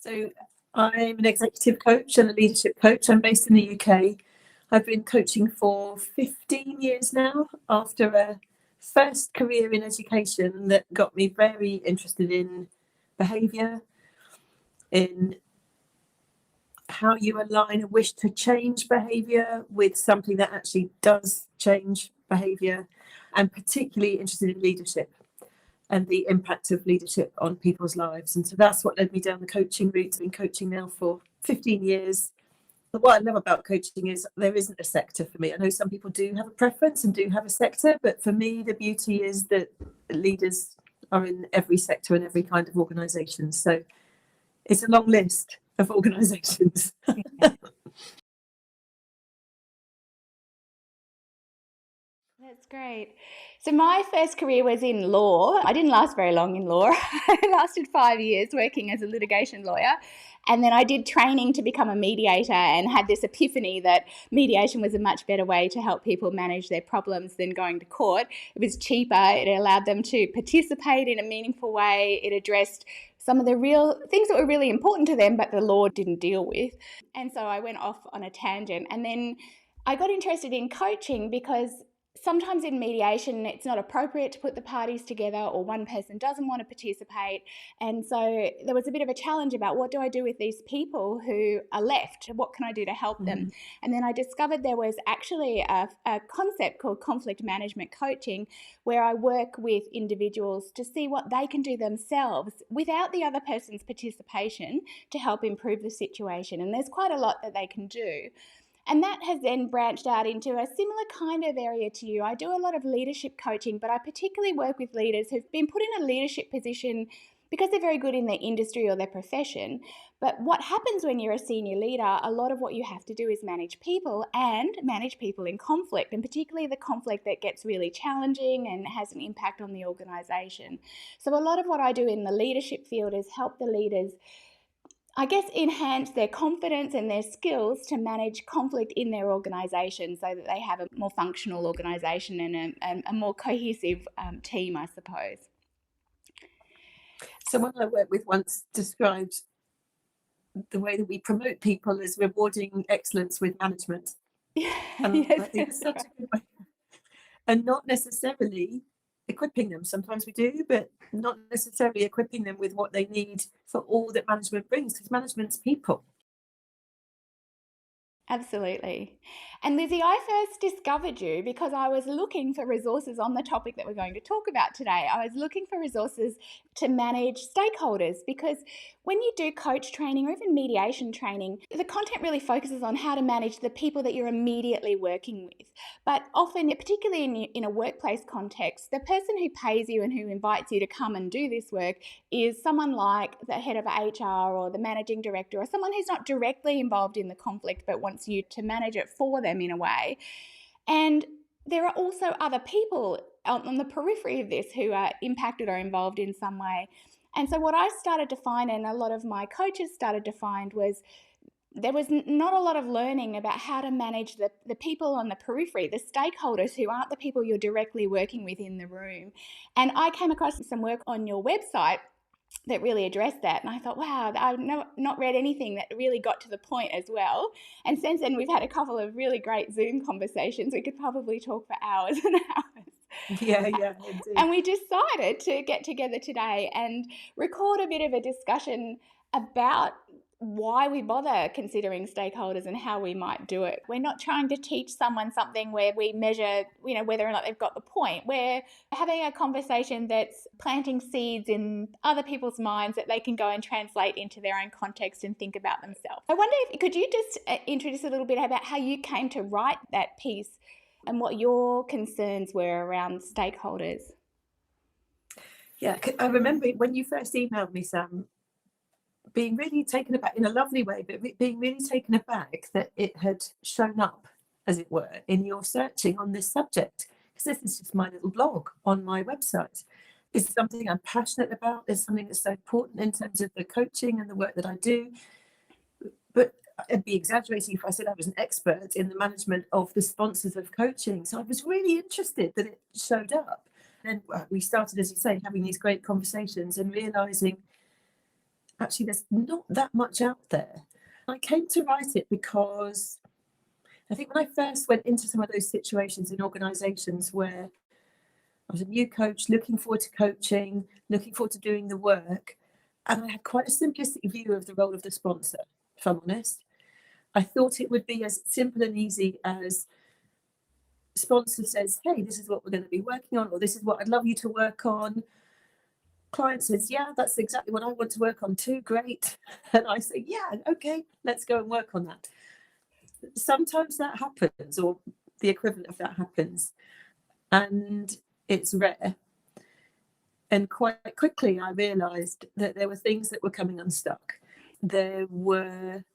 So I'm an executive coach and a leadership coach. I'm based in the UK. I've been coaching for 15 years now, after a first career in education that got me very interested in behaviour, in how you align a wish to change behaviour with something that actually does change behaviour, and particularly interested in leadership and the impact of leadership on people's lives. And so that's what led me down the coaching route. I've been coaching now for 15 years. But what I love about coaching is there isn't a sector for me. I know some people do have a preference and do have a sector, but for me, the beauty is that leaders are in every sector and every kind of organisation. So it's a long list of organisations. That's great. So my first career was in law. I didn't last very long in law. I lasted 5 years working as a litigation lawyer. And then I did training to become a mediator and had this epiphany that mediation was a much better way to help people manage their problems than going to court. It was cheaper. It allowed them to participate in a meaningful way. It addressed some of the real things that were really important to them, but the law didn't deal with. And so I went off on a tangent. And then I got interested in coaching because sometimes in mediation, it's not appropriate to put the parties together, or one person doesn't want to participate. And so there was a bit of a challenge about, what do I do with these people who are left? What can I do to help them? And then I discovered there was actually a concept called conflict management coaching, where I work with individuals to see what they can do themselves without the other person's participation to help improve the situation. And there's quite a lot that they can do. And that has then branched out into a similar kind of area to you. I do a lot of leadership coaching, but I particularly work with leaders who've been put in a leadership position because they're very good in their industry or their profession. But what happens when you're a senior leader, a lot of what you have to do is manage people, and manage people in conflict, and particularly the conflict that gets really challenging and has an impact on the organisation. So a lot of what I do in the leadership field is help the leaders, I guess, enhance their confidence and their skills to manage conflict in their organisation, so that they have a more functional organisation and a more cohesive team, I suppose. Someone I worked with once described the way that we promote people as rewarding excellence with management. And Yes, I think it's such a good way. And not necessarily equipping them. Sometimes we do, but not necessarily equipping them with what they need for all that management brings, because management's people. Absolutely. And Lizzie, I first discovered you because I was looking for resources on the topic that we're going to talk about today. I was looking for resources to manage stakeholders, because when you do coach training or even mediation training, the content really focuses on how to manage the people that you're immediately working with. But often, particularly in a workplace context, the person who pays you and who invites you to come and do this work is someone like the head of HR or the managing director, or someone who's not directly involved in the conflict but wants you to manage it for them in a way. And there are also other people on the periphery of this who are impacted or involved in some way. And so what I started to find, and a lot of my coaches started to find, was there was not a lot of learning about how to manage the people on the periphery, the stakeholders who aren't the people you're directly working with in the room. And I came across some work on your website that really addressed that. And I thought, wow, I've not read anything that really got to the point as well. And since then, we've had a couple of really great Zoom conversations. We could probably talk for hours and hours. Yeah, indeed. And we decided to get together today and record a bit of a discussion about why we bother considering stakeholders and how we might do it. We're not trying to teach someone something where we measure, whether or not they've got the point. We're having a conversation that's planting seeds in other people's minds that they can go and translate into their own context and think about themselves. I wonder could you just introduce a little bit about how you came to write that piece and what your concerns were around stakeholders? Yeah, I remember when you first emailed me, Sam, being really taken aback in a lovely way, but being really taken aback that it had shown up, as it were, in your searching on this subject. Because this is just my little blog on my website. It's something I'm passionate about. It's something that's so important in terms of the coaching and the work that I do. But I'd be exaggerating if I said I was an expert in the management of the sponsors of coaching. So I was really interested that it showed up. And we started, as you say, having these great conversations and realizing actually there's not that much out there. I came to write it because I think when I first went into some of those situations in organisations where I was a new coach, looking forward to coaching, looking forward to doing the work, and I had quite a simplistic view of the role of the sponsor, if I'm honest. I thought it would be as simple and easy as sponsor says, hey, this is what we're going to be working on, or this is what I'd love you to work on. Client says, yeah, that's exactly what I want to work on too, great. And I say, yeah, okay, let's go and work on that. Sometimes that happens, or the equivalent of that happens, and it's rare. And quite quickly I realised that there were things that were coming unstuck. There were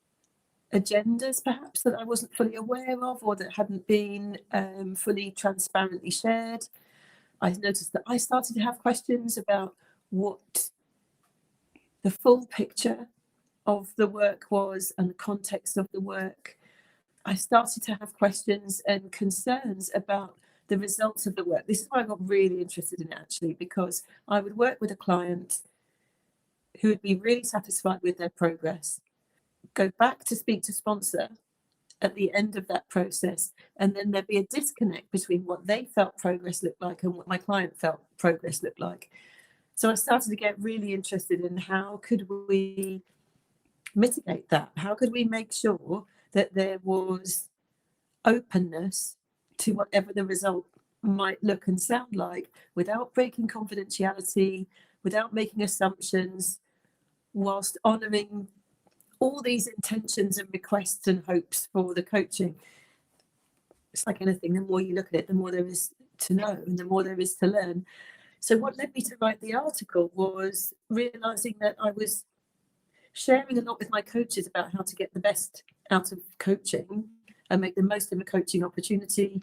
agendas perhaps that I wasn't fully aware of, or that hadn't been fully transparently shared. I noticed that I started to have questions about what the full picture of the work was and the context of the work. I started to have questions and concerns about the results of the work. This is why I got really interested in it, actually, because I would work with a client who would be really satisfied with their progress, go back to speak to sponsor at the end of that process, and then there'd be a disconnect between what they felt progress looked like and what my client felt progress looked like. So I started to get really interested in how could we mitigate that? How could we make sure that there was openness to whatever the result might look and sound like, without breaking confidentiality, without making assumptions, whilst honouring all these intentions and requests and hopes for the coaching. It's like anything, the more you look at it, the more there is to know and the more there is to learn. So what led me to write the article was realising that I was sharing a lot with my coaches about how to get the best out of coaching and make the most of a coaching opportunity,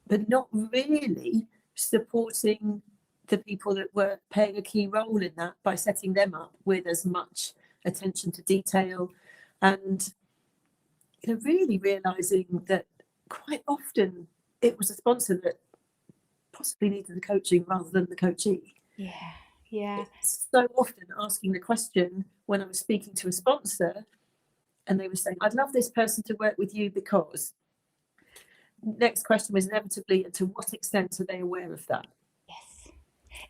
but not really supporting the people that were playing a key role in that by setting them up with as much attention to detail, and really realizing that quite often it was a sponsor that possibly needed the coaching rather than the coachee. Yeah. It's so often asking the question when I was speaking to a sponsor and they were saying, I'd love this person to work with you because. Next question was inevitably, to what extent are they aware of that? Yes.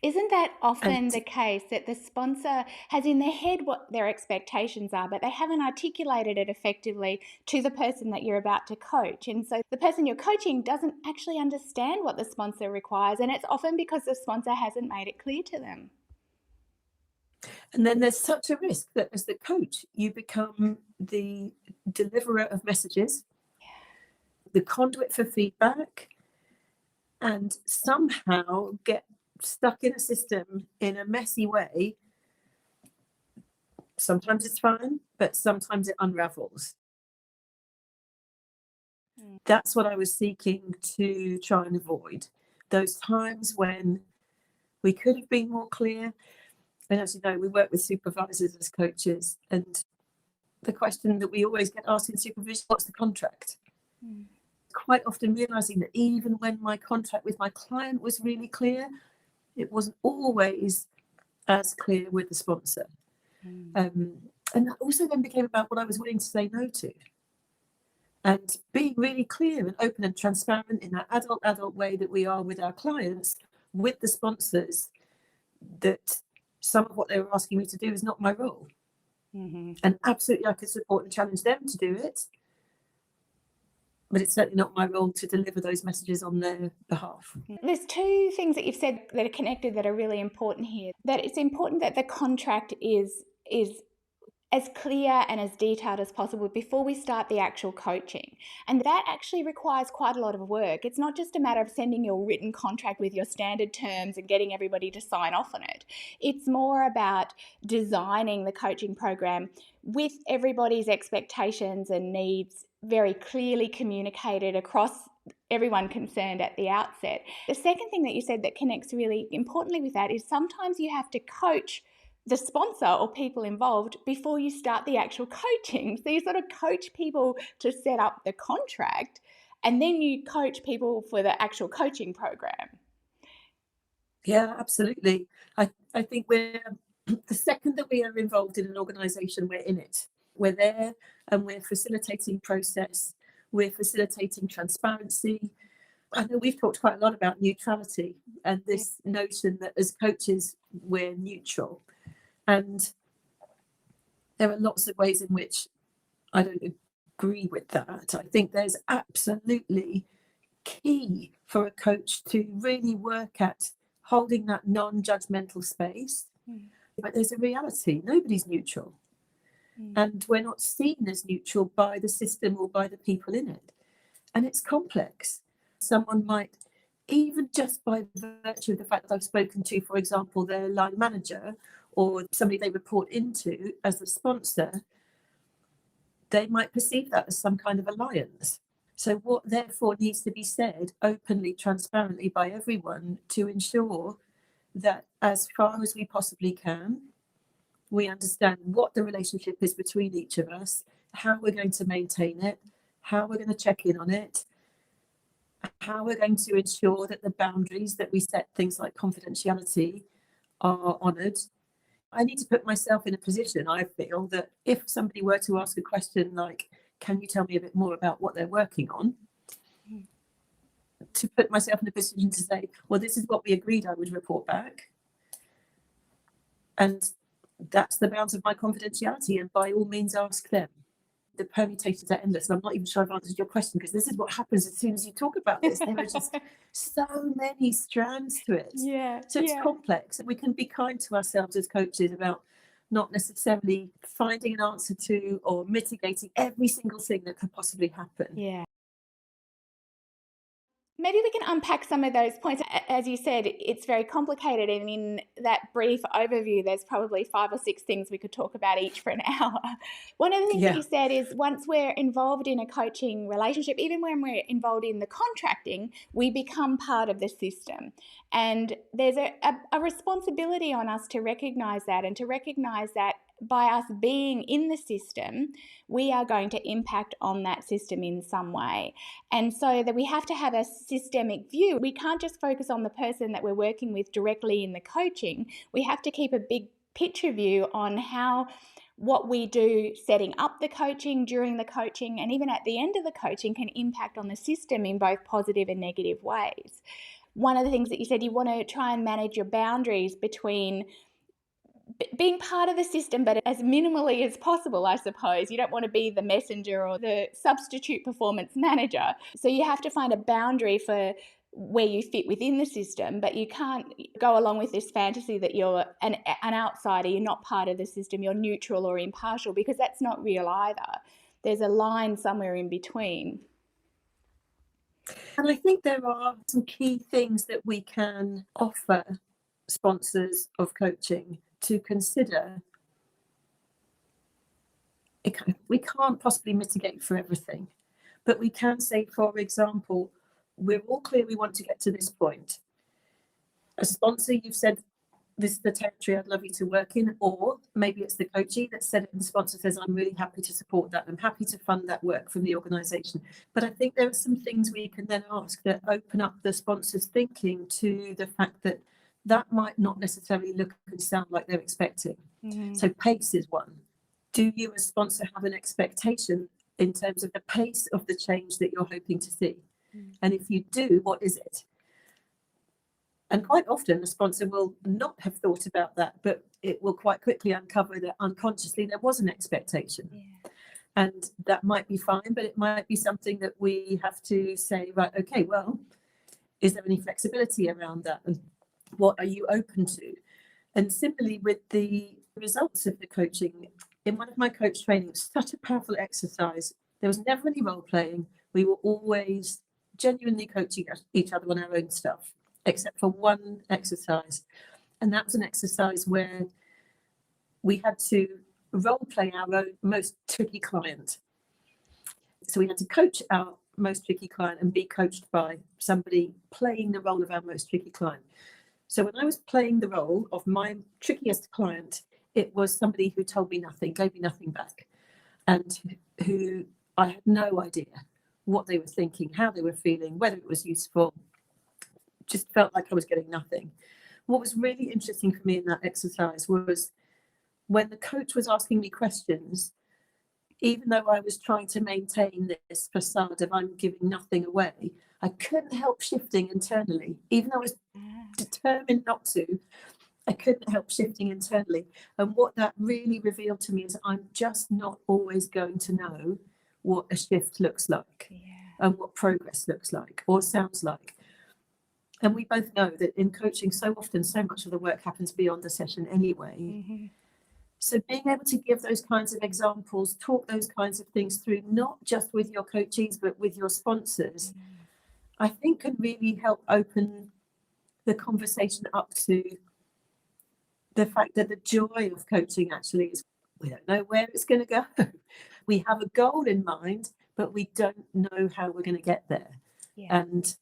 Isn't that often the case, that the sponsor has in their head what their expectations are, but they haven't articulated it effectively to the person that you're about to coach? And so the person you're coaching doesn't actually understand what the sponsor requires, and it's often because the sponsor hasn't made it clear to them. And then there's such a risk that as the coach, you become the deliverer of messages, the conduit for feedback, and somehow get stuck in a system in a messy way. Sometimes it's fine, but sometimes it unravels. That's what I was seeking to try and avoid. Those times when we could have been more clear. And as you know, we work with supervisors as coaches, and the question that we always get asked in supervision, what's the contract? Quite often realizing that even when my contract with my client was really clear, it wasn't always as clear with the sponsor. And that also then became about what I was willing to say no to. And being really clear and open and transparent in that adult way that we are with our clients, with the sponsors, that some of what they were asking me to do is not my role. And absolutely I could support and challenge them to do it, but it's certainly not my role to deliver those messages on their behalf. There's two things that you've said that are connected that are really important here. That it's important that the contract is as clear and as detailed as possible before we start the actual coaching. And that actually requires quite a lot of work. It's not just a matter of sending your written contract with your standard terms and getting everybody to sign off on it. It's more about designing the coaching program with everybody's expectations and needs very clearly communicated across everyone concerned at the outset. The second thing that you said that connects really importantly with that is sometimes you have to coach the sponsor or people involved before you start the actual coaching. So you sort of coach people to set up the contract, and then you coach people for the actual coaching program. Yeah, absolutely. I think we're The second that we are involved in an organisation, we're in it. We're there and we're facilitating process, we're facilitating transparency. I know we've talked quite a lot about neutrality and this notion that as coaches, we're neutral. And there are lots of ways in which I don't agree with that. I think there's absolutely key for a coach to really work at holding that non-judgmental space. But there's a reality, nobody's neutral. And we're not seen as neutral by the system or by the people in it. And it's complex. Someone might, even just by virtue of the fact that I've spoken to, for example, their line manager or somebody they report into as the sponsor, they might perceive that as some kind of alliance. So what therefore needs to be said openly, transparently by everyone to ensure that as far as we possibly can, we understand what the relationship is between each of us, how we're going to maintain it, how we're going to check in on it, how we're going to ensure that the boundaries that we set, things like confidentiality, are honoured. I need to put myself in a position, I feel, that if somebody were to ask a question like, can you tell me a bit more about what they're working on? To put myself in a position to say, well, this is what we agreed I would report back. And that's the bounds of my confidentiality, and by all means ask them. The permutations are endless. And I'm not even sure I've answered your question, because this is what happens as soon as you talk about this. There are just so many strands to it. So it's complex. We can be kind to ourselves as coaches about not necessarily finding an answer to or mitigating every single thing that could possibly happen. Maybe we can unpack some of those points. As you said, it's very complicated, and in that brief overview, there's probably 5 or 6 things we could talk about each for an hour. One of the things that you said is once we're involved in a coaching relationship, even when we're involved in the contracting, we become part of the system. And there's a responsibility on us to recognise that, and to recognise that by us being in the system, we are going to impact on that system in some way. And so that we have to have a systemic view. We can't just focus on the person that we're working with directly in the coaching. We have to keep a big picture view on how what we do setting up the coaching, during the coaching, and even at the end of the coaching can impact on the system in both positive and negative ways. One of the things that you said, you want to try and manage your boundaries between being part of the system, but as minimally as possible, I suppose. You don't want to be the messenger or the substitute performance manager. So you have to find a boundary for where you fit within the system, but you can't go along with this fantasy that you're an outsider, you're not part of the system, you're neutral or impartial, because that's not real either. There's a line somewhere in between. And I think there are some key things that we can offer sponsors of coaching to consider. We can't possibly mitigate for everything, but we can say, for example, we're all clear we want to get to this point. As a sponsor, you've said, this is the territory I'd love you to work in, or maybe it's the coachee that said it and the sponsor says, I'm really happy to support that. I'm happy to fund that work from the organisation. But I think there are some things we can then ask that open up the sponsor's thinking to the fact that that might not necessarily look and sound like they're expecting. So pace is one. Do you as sponsor have an expectation in terms of the pace of the change that you're hoping to see? And if you do, what is it? And quite often the sponsor will not have thought about that, but it will quite quickly uncover that unconsciously there was an expectation. And that might be fine, but it might be something that we have to say, right, okay, well, is there any flexibility around that? And what are you open to? And similarly with the results of the coaching, in one of my coach trainings, such a powerful exercise. There was never any role playing. We were always genuinely coaching each other on our own stuff, except for one exercise. And that was an exercise where we had to role play our own most tricky client. So we had to coach our most tricky client and be coached by somebody playing the role of our most tricky client. So when I was playing the role of my trickiest client, it was somebody who told me nothing, gave me nothing back, and who I had no idea what they were thinking, how they were feeling, whether it was useful. Just felt like I was getting nothing. What was really interesting for me in that exercise was when the coach was asking me questions, even though I was trying to maintain this facade of I'm giving nothing away, I couldn't help shifting internally. Even though I was determined not to, I couldn't help shifting internally. And what that really revealed to me is I'm just not always going to know what a shift looks like and what progress looks like or sounds like. And we both know that in coaching, so often, so much of the work happens beyond the session anyway. So being able to give those kinds of examples, talk those kinds of things through, not just with your coachees, but with your sponsors, I think can really help open the conversation up to the fact that the joy of coaching actually is we don't know where it's going to go. We have a goal in mind, but we don't know how we're going to get there. And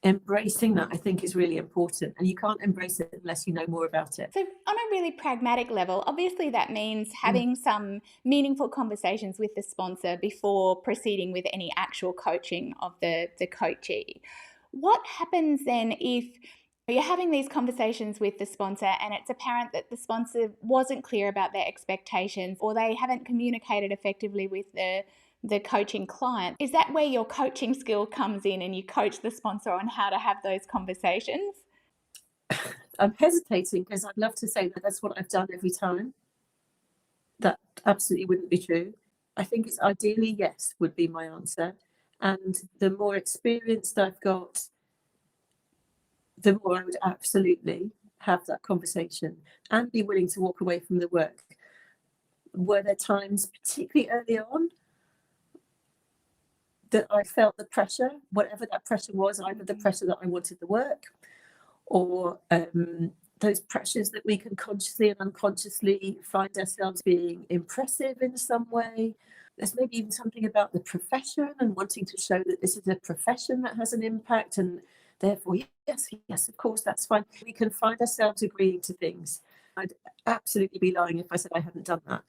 embracing that, I think, is really important. And you can't embrace it unless you know more about it. So on a really pragmatic level, obviously that means having some meaningful conversations with the sponsor before proceeding with any actual coaching of the coachee. What happens then if you're having these conversations with the sponsor and it's apparent that the sponsor wasn't clear about their expectations or they haven't communicated effectively with the coaching client? Is that where your coaching skill comes in and you coach the sponsor on how to have those conversations? I'm hesitating because I'd love to say that that's what I've done every time. That absolutely wouldn't be true. I think it's ideally yes would be my answer. And the more experienced I've got, the more I would absolutely have that conversation and be willing to walk away from the work. Were there times, particularly early on, that I felt the pressure, whatever that pressure was, either the pressure that I wanted the work or those pressures that we can consciously and unconsciously find ourselves being impressive in some way. There's maybe even something about the profession and wanting to show that this is a profession that has an impact and therefore, yes, of course, that's fine. We can find ourselves agreeing to things. I'd absolutely be lying if I said I hadn't done that.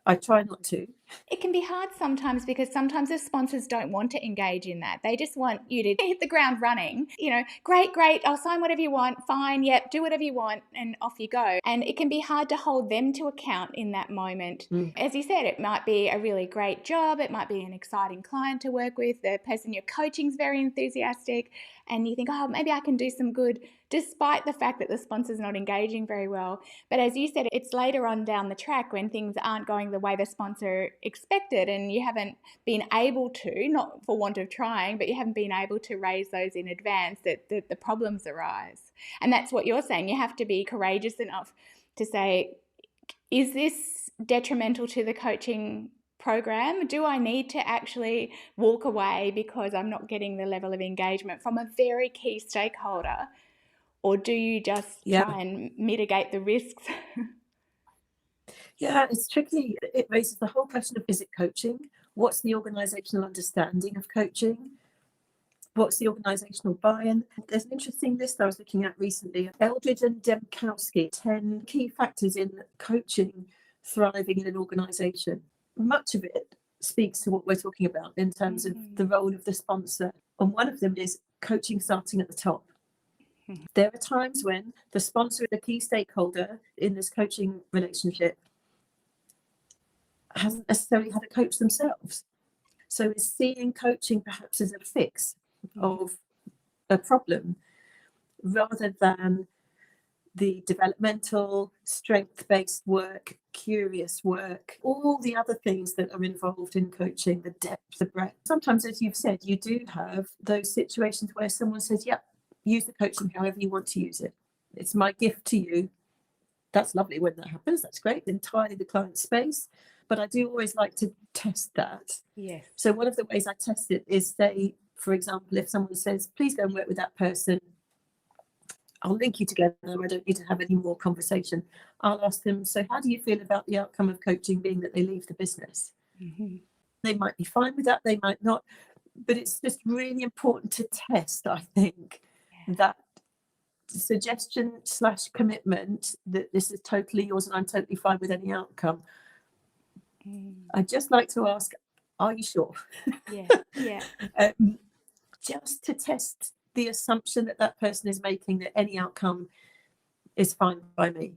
I try not to. It can be hard sometimes because sometimes the sponsors don't want to engage in that. They just want you to hit the ground running. You know, great, I'll sign whatever you want. Fine, yep, do whatever you want and off you go. And it can be hard to hold them to account in that moment. As you said, it might be a really great job. It might be an exciting client to work with. The person you're coaching is very enthusiastic. And you think, oh, maybe I can do some good, despite the fact that the sponsor's not engaging very well. But as you said, it's later on down the track when things aren't going the way the sponsor expected and you haven't been able to, not for want of trying, but you haven't been able to raise those in advance that the problems arise. And that's what you're saying. You have to be courageous enough to say, is this detrimental to the coaching program? Do I need to actually walk away because I'm not getting the level of engagement from a very key stakeholder? Or do you just try and mitigate the risks? Yeah, it's tricky. It raises the whole question of, is it coaching? What's the organisational understanding of coaching? What's the organisational buy-in? There's an interesting list I was looking at recently. Eldridge and Demkowski, 10 key factors in coaching thriving in an organisation. Much of it speaks to what we're talking about in terms of the role of the sponsor. And one of them is coaching starting at the top. There are times when the sponsor, the key stakeholder in this coaching relationship, hasn't necessarily had a coach themselves. So is seeing coaching perhaps as a fix of a problem rather than the developmental, strength-based work, curious work, all the other things that are involved in coaching, the depth, the breadth. Sometimes, as you've said, you do have those situations where someone says, yeah, use the coaching however you want to use it. It's my gift to you. That's lovely when that happens. That's great. Entirely the client's space. But I do always like to test that. Yes. So one of the ways I test it is, say, for example, if someone says, please go and work with that person, I'll link you together. I don't need to have any more conversation. I'll ask them, so how do you feel about the outcome of coaching being that they leave the business? They might be fine with that. They might not. But it's just really important to test, I think, that suggestion / commitment that this is totally yours and I'm totally fine with any outcome. I'd just like to ask, are you sure? Yeah. Just to test the assumption that that person is making that any outcome is fine by me.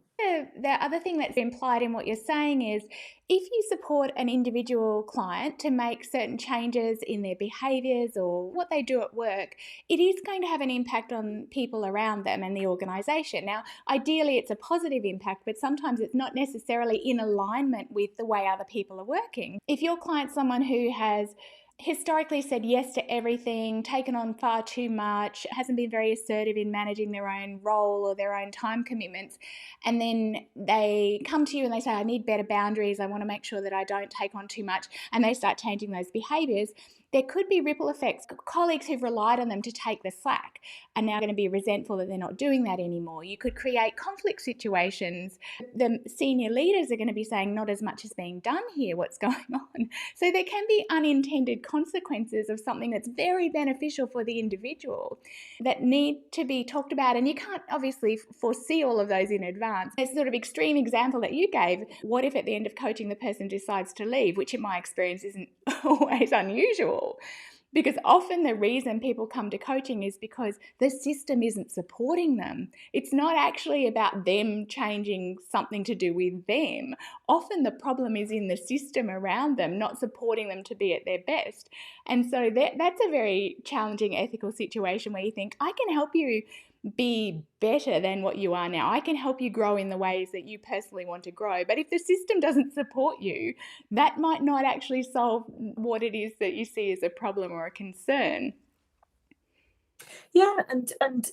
The other thing that's implied in what you're saying is if you support an individual client to make certain changes in their behaviours or what they do at work, it is going to have an impact on people around them and the organisation. Now, ideally it's a positive impact, but sometimes it's not necessarily in alignment with the way other people are working. If your client's someone who has historically said yes to everything, taken on far too much, hasn't been very assertive in managing their own role or their own time commitments, and then they come to you and they say, I need better boundaries, I want to make sure that I don't take on too much, and they start changing those behaviours, there could be ripple effects. Colleagues who've relied on them to take the slack are now going to be resentful that they're not doing that anymore. You could create conflict situations. The senior leaders are going to be saying, not as much is being done here, what's going on? So there can be unintended consequences of something that's very beneficial for the individual that need to be talked about, and you can't obviously foresee all of those in advance. There's a sort of extreme example that you gave. What if at the end of coaching the person decides to leave, which in my experience isn't always unusual? Because often the reason people come to coaching is because the system isn't supporting them. It's not actually about them changing something to do with them. Often the problem is in the system around them, not supporting them to be at their best. And so that's a very challenging ethical situation where you think, I can help you be better than what you are now. I can help you grow in the ways that you personally want to grow. But if the system doesn't support you, that might not actually solve what it is that you see as a problem or a concern. Yeah, and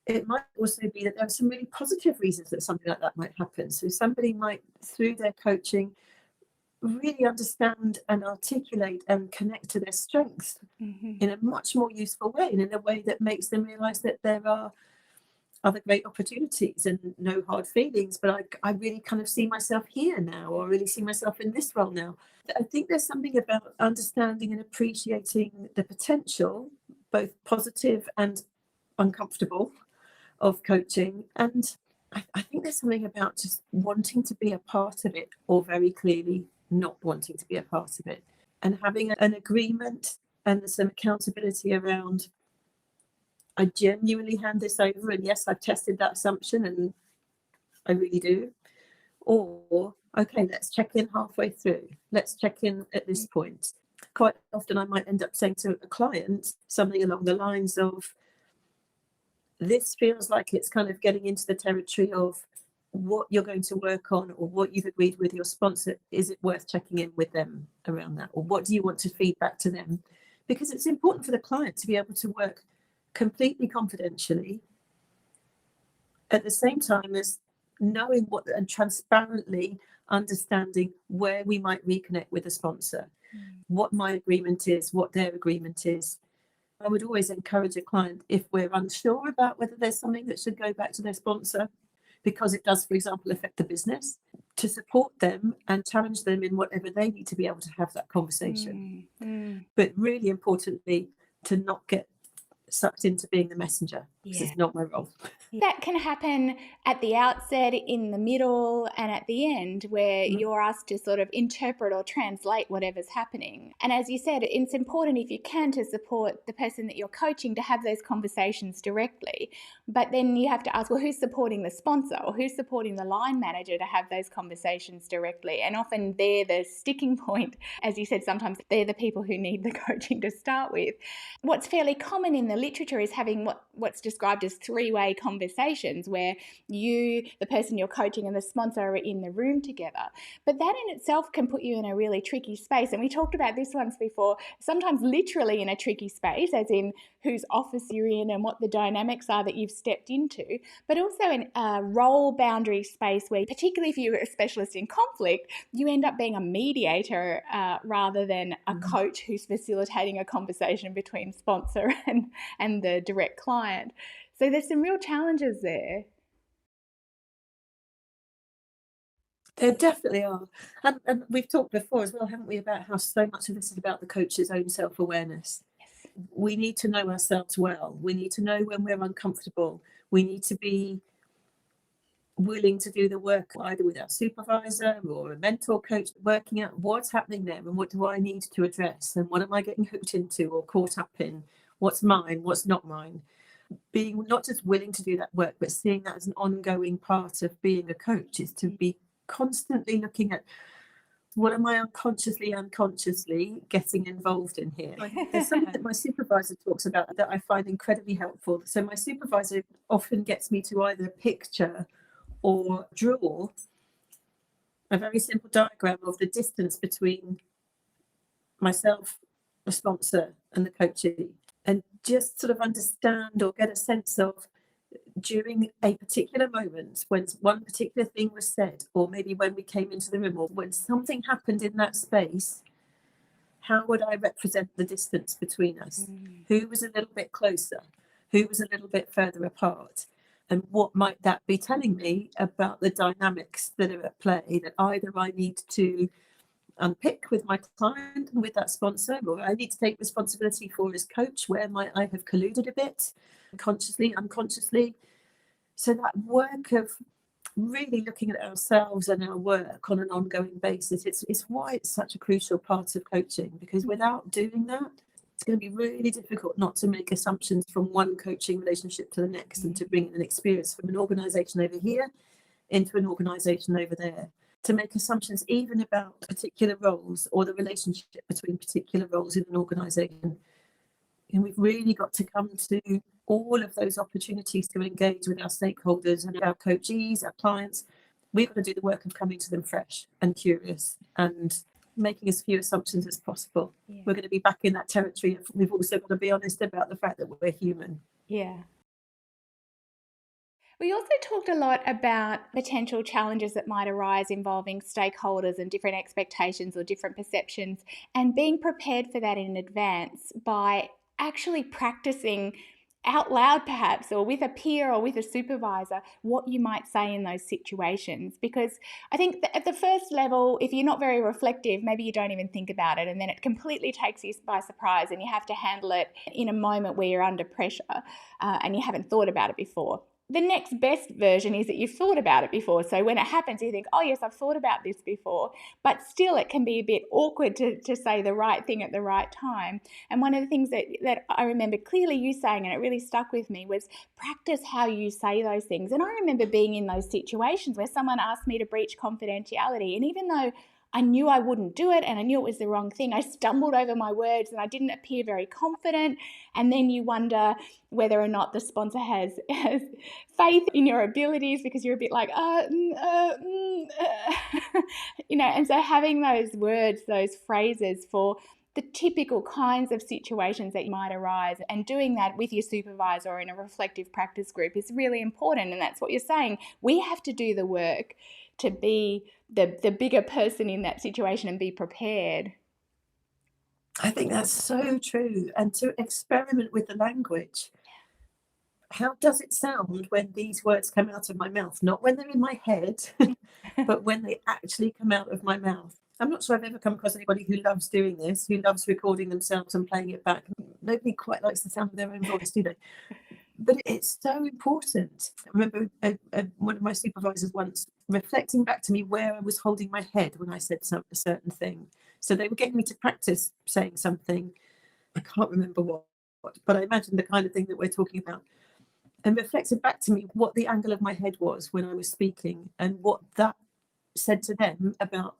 it might also be that there are some really positive reasons that something like that might happen. So somebody might, through their coaching, really understand and articulate and connect to their strengths in a much more useful way, and in a way that makes them realise that there are other great opportunities and no hard feelings, but I really kind of see myself here now, or really see myself in this role now. I think there's something about understanding and appreciating the potential, both positive and uncomfortable, of coaching. And I think there's something about just wanting to be a part of it, or very clearly not wanting to be a part of it, and having an agreement and some accountability around, I genuinely hand this over, and yes, I've tested that assumption and I really do. Or, okay, let's check in halfway through. Let's check in at this point. Quite often I might end up saying to a client something along the lines of, this feels like it's kind of getting into the territory of what you're going to work on, or what you've agreed with your sponsor. Is it worth checking in with them around that? Or what do you want to feed back to them? Because it's important for the client to be able to work completely confidentially, at the same time as knowing what, and transparently understanding where we might reconnect with a sponsor, what my agreement is, what their agreement is. I would always encourage a client, if we're unsure about whether there's something that should go back to their sponsor, because it does, for example, affect the business, to support them and challenge them in whatever they need to be able to have that conversation. But really importantly, to not get sucked into being the messenger, because it's not my role. That can happen at the outset, in the middle, and at the end, where you're asked to sort of interpret or translate whatever's happening. And as you said, it's important, if you can, to support the person that you're coaching to have those conversations directly. But then you have to ask, well, who's supporting the sponsor, or who's supporting the line manager to have those conversations directly? And often they're the sticking point. As you said, sometimes they're the people who need the coaching to start with. What's fairly common in the literature is having what's described as three-way conversations, where you, the person you're coaching, and the sponsor are in the room together. But that in itself can put you in a really tricky space. And we talked about this once before, sometimes literally in a tricky space, as in whose office you're in and what the dynamics are that you've stepped into, but also in a role boundary space where, particularly if you're a specialist in conflict, you end up being a mediator rather than a coach who's facilitating a conversation between sponsor and the direct client. So there's some real challenges there. There definitely are. And we've talked before as well, haven't we, about how so much of this is about the coach's own self-awareness. Yes. We need to know ourselves well. We need to know when we're uncomfortable. We need to be willing to do the work, either with our supervisor or a mentor coach, working out what's happening there and what do I need to address, and what am I getting hooked into or caught up in. what's mine, what's not mine. Being not just willing to do that work, but seeing that as an ongoing part of being a coach, is to be constantly looking at, what am I unconsciously getting involved in here? There's something that my supervisor talks about that I find incredibly helpful. So my supervisor often gets me to either picture or draw a very simple diagram of the distance between myself, the sponsor, and the coachee, and just sort of understand or get a sense of, during a particular moment, when one particular thing was said, or maybe when we came into the room, or when something happened in that space, how would I represent the distance between us? Who was a little bit closer? Who was a little bit further apart? And what might that be telling me about the dynamics that are at play, that either I need to unpick with my client and with that sponsor, or I need to take responsibility for as coach, where might I have colluded a bit, consciously, unconsciously. So that work of really looking at ourselves and our work on an ongoing basis, it's why it's such a crucial part of coaching, because without doing that, it's going to be really difficult not to make assumptions from one coaching relationship to the next, and to bring in an experience from an organisation over here into an organisation over there, to make assumptions even about particular roles or the relationship between particular roles in an organisation. And we've really got to come to all of those opportunities to engage with our stakeholders and our coachees, our clients. We've got to do the work of coming to them fresh and curious and making as few assumptions as possible. Yeah. We're going to be back in that territory. We've also got to be honest about the fact that we're human. Yeah. We also talked a lot about potential challenges that might arise involving stakeholders and different expectations or different perceptions, and being prepared for that in advance by actually practicing out loud, perhaps, or with a peer or with a supervisor, what you might say in those situations. Because I think that at the first level, if you're not very reflective, maybe you don't even think about it, and then it completely takes you by surprise, and you have to handle it in a moment where you're under pressure and you haven't thought about it before. The next best version is that you've thought about it before. So when it happens, you think, oh, yes, I've thought about this before. But still, it can be a bit awkward to say the right thing at the right time. And one of the things that I remember clearly you saying, and it really stuck with me, was practice how you say those things. And I remember being in those situations where someone asked me to breach confidentiality. And even though I knew I wouldn't do it and I knew it was the wrong thing, I stumbled over my words and I didn't appear very confident. And then you wonder whether or not the sponsor has faith in your abilities, because you're a bit like, you know, and so having those words, those phrases for the typical kinds of situations that might arise, and doing that with your supervisor or in a reflective practice group is really important. And that's what you're saying. We have to do the work to be the bigger person in that situation and be prepared. I think that's so true. And to experiment with the language. How does it sound when these words come out of my mouth? Not when they're in my head, but when they actually come out of my mouth. I'm not sure I've ever come across anybody who loves doing this, who loves recording themselves and playing it back. Nobody quite likes the sound of their own voice, do they? But it's so important. I remember one of my supervisors once reflecting back to me where I was holding my head when I said a certain thing. So they were getting me to practice saying something. I can't remember what, but I imagine the kind of thing that we're talking about. And reflected back to me what the angle of my head was when I was speaking, and what that said to them about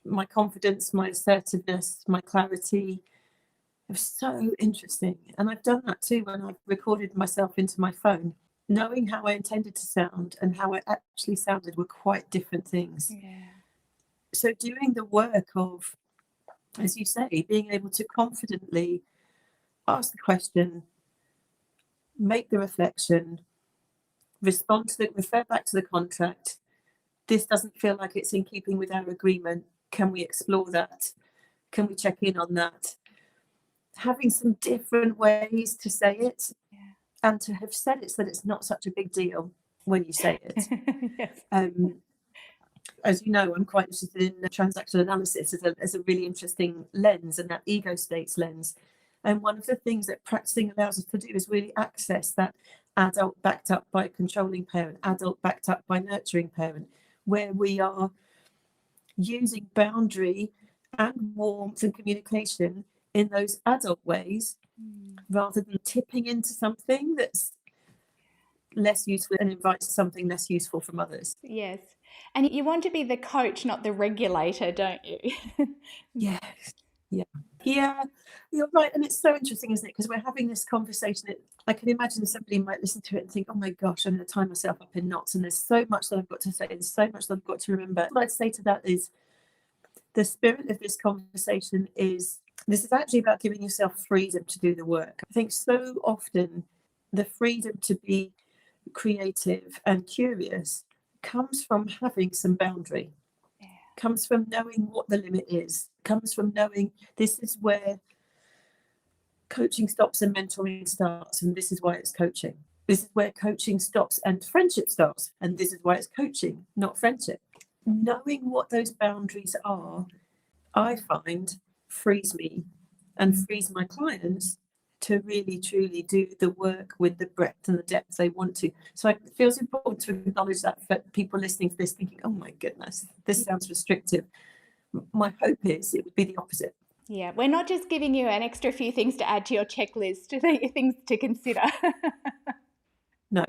my confidence, my assertiveness, my clarity. It was so interesting. And I've done that too when I've recorded myself into my phone. Knowing how I intended to sound and how I actually sounded were quite different things. Yeah. So doing the work of, as you say, being able to confidently ask the question, make the reflection, refer back to the contract. This doesn't feel like it's in keeping with our agreement. Can we explore that? Can we check in on that? Having some different ways to say it, and to have said it so that it's not such a big deal when you say it. Yes. As you know, I'm quite interested in transactional analysis as a really interesting lens, and that ego states lens. And one of the things that practicing allows us to do is really access that adult backed up by a controlling parent, adult backed up by nurturing parent, where we are using boundary and warmth and communication in those adult ways rather than tipping into something that's less useful and invites something less useful from others. Yes. And you want to be the coach, not the regulator, don't you? Yes. Yeah, you're right. And it's so interesting, isn't it? Because we're having this conversation. I can imagine somebody might listen to it and think, oh my gosh, I'm going to tie myself up in knots. And there's so much that I've got to say and so much that I've got to remember. What I'd say to that is the spirit of this conversation is, this is actually about giving yourself freedom to do the work. I think so often the freedom to be creative and curious comes from having some boundary, comes from knowing what the limit is, comes from knowing this is where coaching stops and mentoring starts, and this is why it's coaching. This is where coaching stops and friendship starts, and this is why it's coaching, not friendship. Knowing what those boundaries are, I find, frees me and frees my clients to really truly do the work with the breadth and the depth they want to. So it feels important to acknowledge that for people listening to this thinking, oh my goodness, this sounds restrictive. My hope is it would be the opposite. Yeah, we're not just giving you an extra few things to add to your checklist, things to consider. No,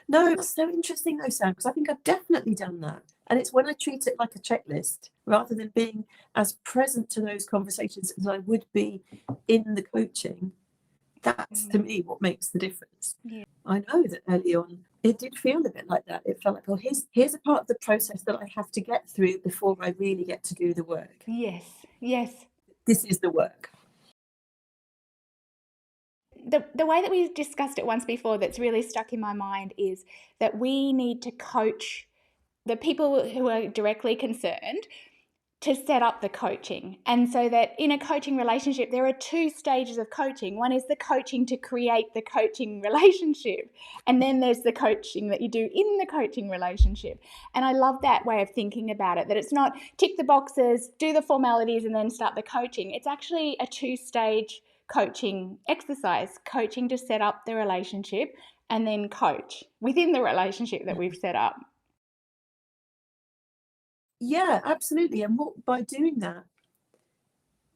that's so interesting though, Sam, because I think I've definitely done that. And it's when I treat it like a checklist rather than being as present to those conversations as I would be in the coaching. That's to me what makes the difference. Yeah. I know that early on it did feel a bit like that. It felt like, oh, here's a part of the process that I have to get through before I really get to do the work. Yes. This is the work. The way that we discussed it once before that's really stuck in my mind is that we need to coach the people who are directly concerned to set up the coaching. And so that in a coaching relationship, there are two stages of coaching. One is the coaching to create the coaching relationship. And then there's the coaching that you do in the coaching relationship. And I love that way of thinking about it, that it's not tick the boxes, do the formalities, and then start the coaching. It's actually a two-stage coaching exercise, coaching to set up the relationship and then coach within the relationship that we've set up. Yeah, absolutely. And by doing that,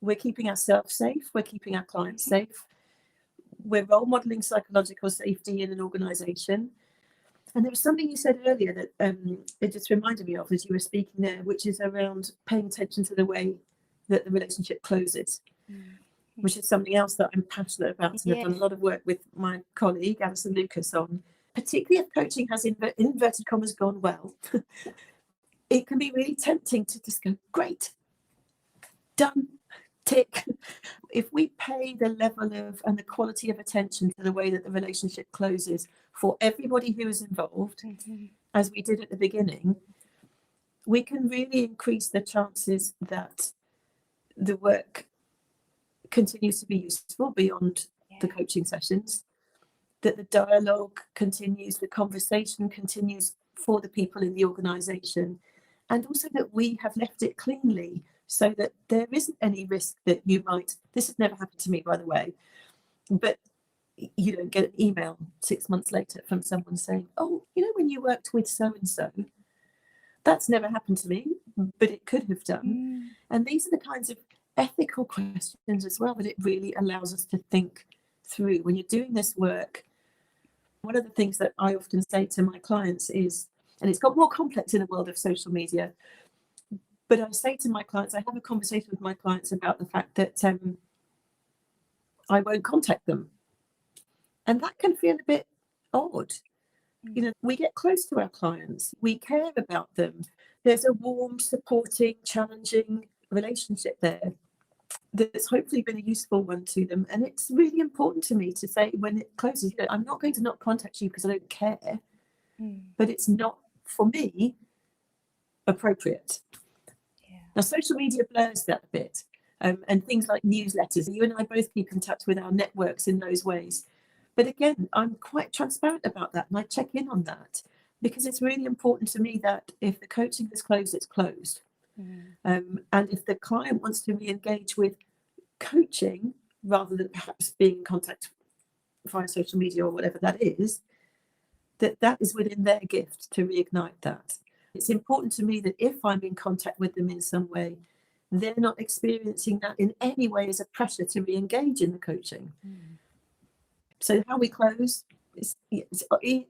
we're keeping ourselves safe, we're keeping our clients safe, we're role modeling psychological safety in an organization. And there was something you said earlier that it just reminded me of as you were speaking there, which is around paying attention to the way that the relationship closes, which is something else that I'm passionate about. And I've done a lot of work with my colleague, Alison Lucas, on, particularly if coaching has, in inverted commas, gone well. It can be really tempting to just go, great, done, tick. If we pay the level of and the quality of attention to the way that the relationship closes for everybody who is involved, as we did at the beginning, we can really increase the chances that the work continues to be useful beyond the coaching sessions, that the dialogue continues, the conversation continues for the people in the organisation, and also that we have left it cleanly so that there isn't any risk that you might, this has never happened to me, by the way, but you don't get an email 6 months later from someone saying, oh, you know, when you worked with so-and-so, that's never happened to me, but it could have done. And these are the kinds of ethical questions as well that it really allows us to think through when you're doing this work. One of the things that I often say to my clients is, and it's got more complex in the world of social media, but I say to my clients, I have a conversation with my clients about the fact that I won't contact them. And that can feel a bit odd. You know, we get close to our clients, we care about them. There's a warm, supporting, challenging relationship there that's hopefully been a useful one to them. And it's really important to me to say when it closes, you know, I'm not going to not contact you because I don't care, but it's not, for me, appropriate. Now, social media blurs that a bit, and things like newsletters. You and I both keep in touch with our networks in those ways. But again, I'm quite transparent about that, and I check in on that because it's really important to me that if the coaching is closed, it's closed. And if the client wants to re-engage with coaching rather than perhaps being in contact via social media or whatever that is within their gift to reignite that. It's important to me that if I'm in contact with them in some way, they're not experiencing that in any way as a pressure to re-engage in the coaching. So how we close is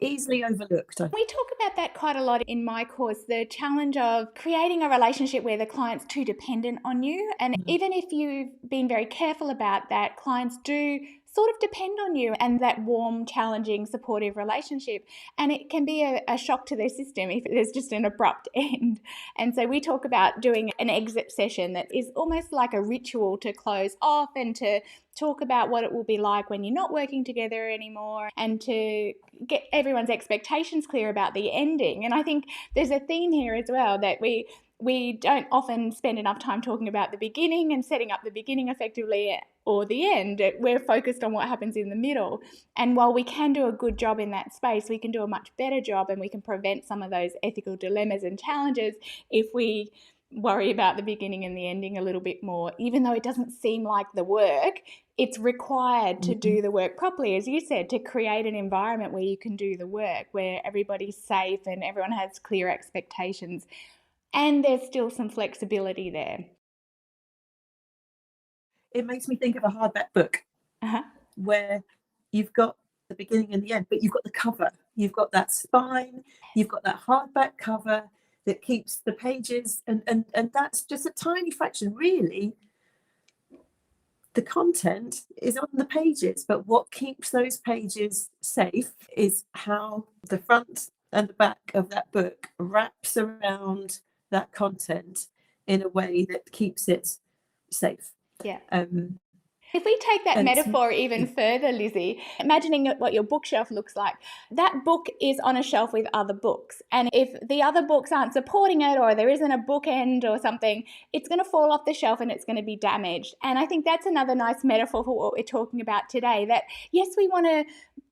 easily overlooked. We talk about that quite a lot in my course, the challenge of creating a relationship where the client's too dependent on you. And even if you've been very careful about that, clients do sort of depend on you and that warm, challenging, supportive relationship. And it can be a shock to their system if there's just an abrupt end. And so we talk about doing an exit session that is almost like a ritual to close off and to talk about what it will be like when you're not working together anymore, and to get everyone's expectations clear about the ending. And I think there's a theme here as well, that we don't often spend enough time talking about the beginning and setting up the beginning effectively, or the end. We're focused on what happens in the middle. And while we can do a good job in that space, we can do a much better job, and we can prevent some of those ethical dilemmas and challenges if we worry about the beginning and the ending a little bit more. Even though it doesn't seem like the work, it's required to do the work properly, as you said, to create an environment where you can do the work, where everybody's safe and everyone has clear expectations, and there's still some flexibility there. It makes me think of a hardback book where you've got the beginning and the end, but you've got the cover, you've got that spine, you've got that hardback cover that keeps the pages, and that's just a tiny fraction, really. The content is on the pages, but what keeps those pages safe is how the front and the back of that book wraps around that content in a way that keeps it safe. Yeah. If we take that metaphor even further, Lizzie, imagining what your bookshelf looks like, that book is on a shelf with other books. And if the other books aren't supporting it, or there isn't a bookend or something, it's going to fall off the shelf and it's going to be damaged. And I think that's another nice metaphor for what we're talking about today, that yes, we want to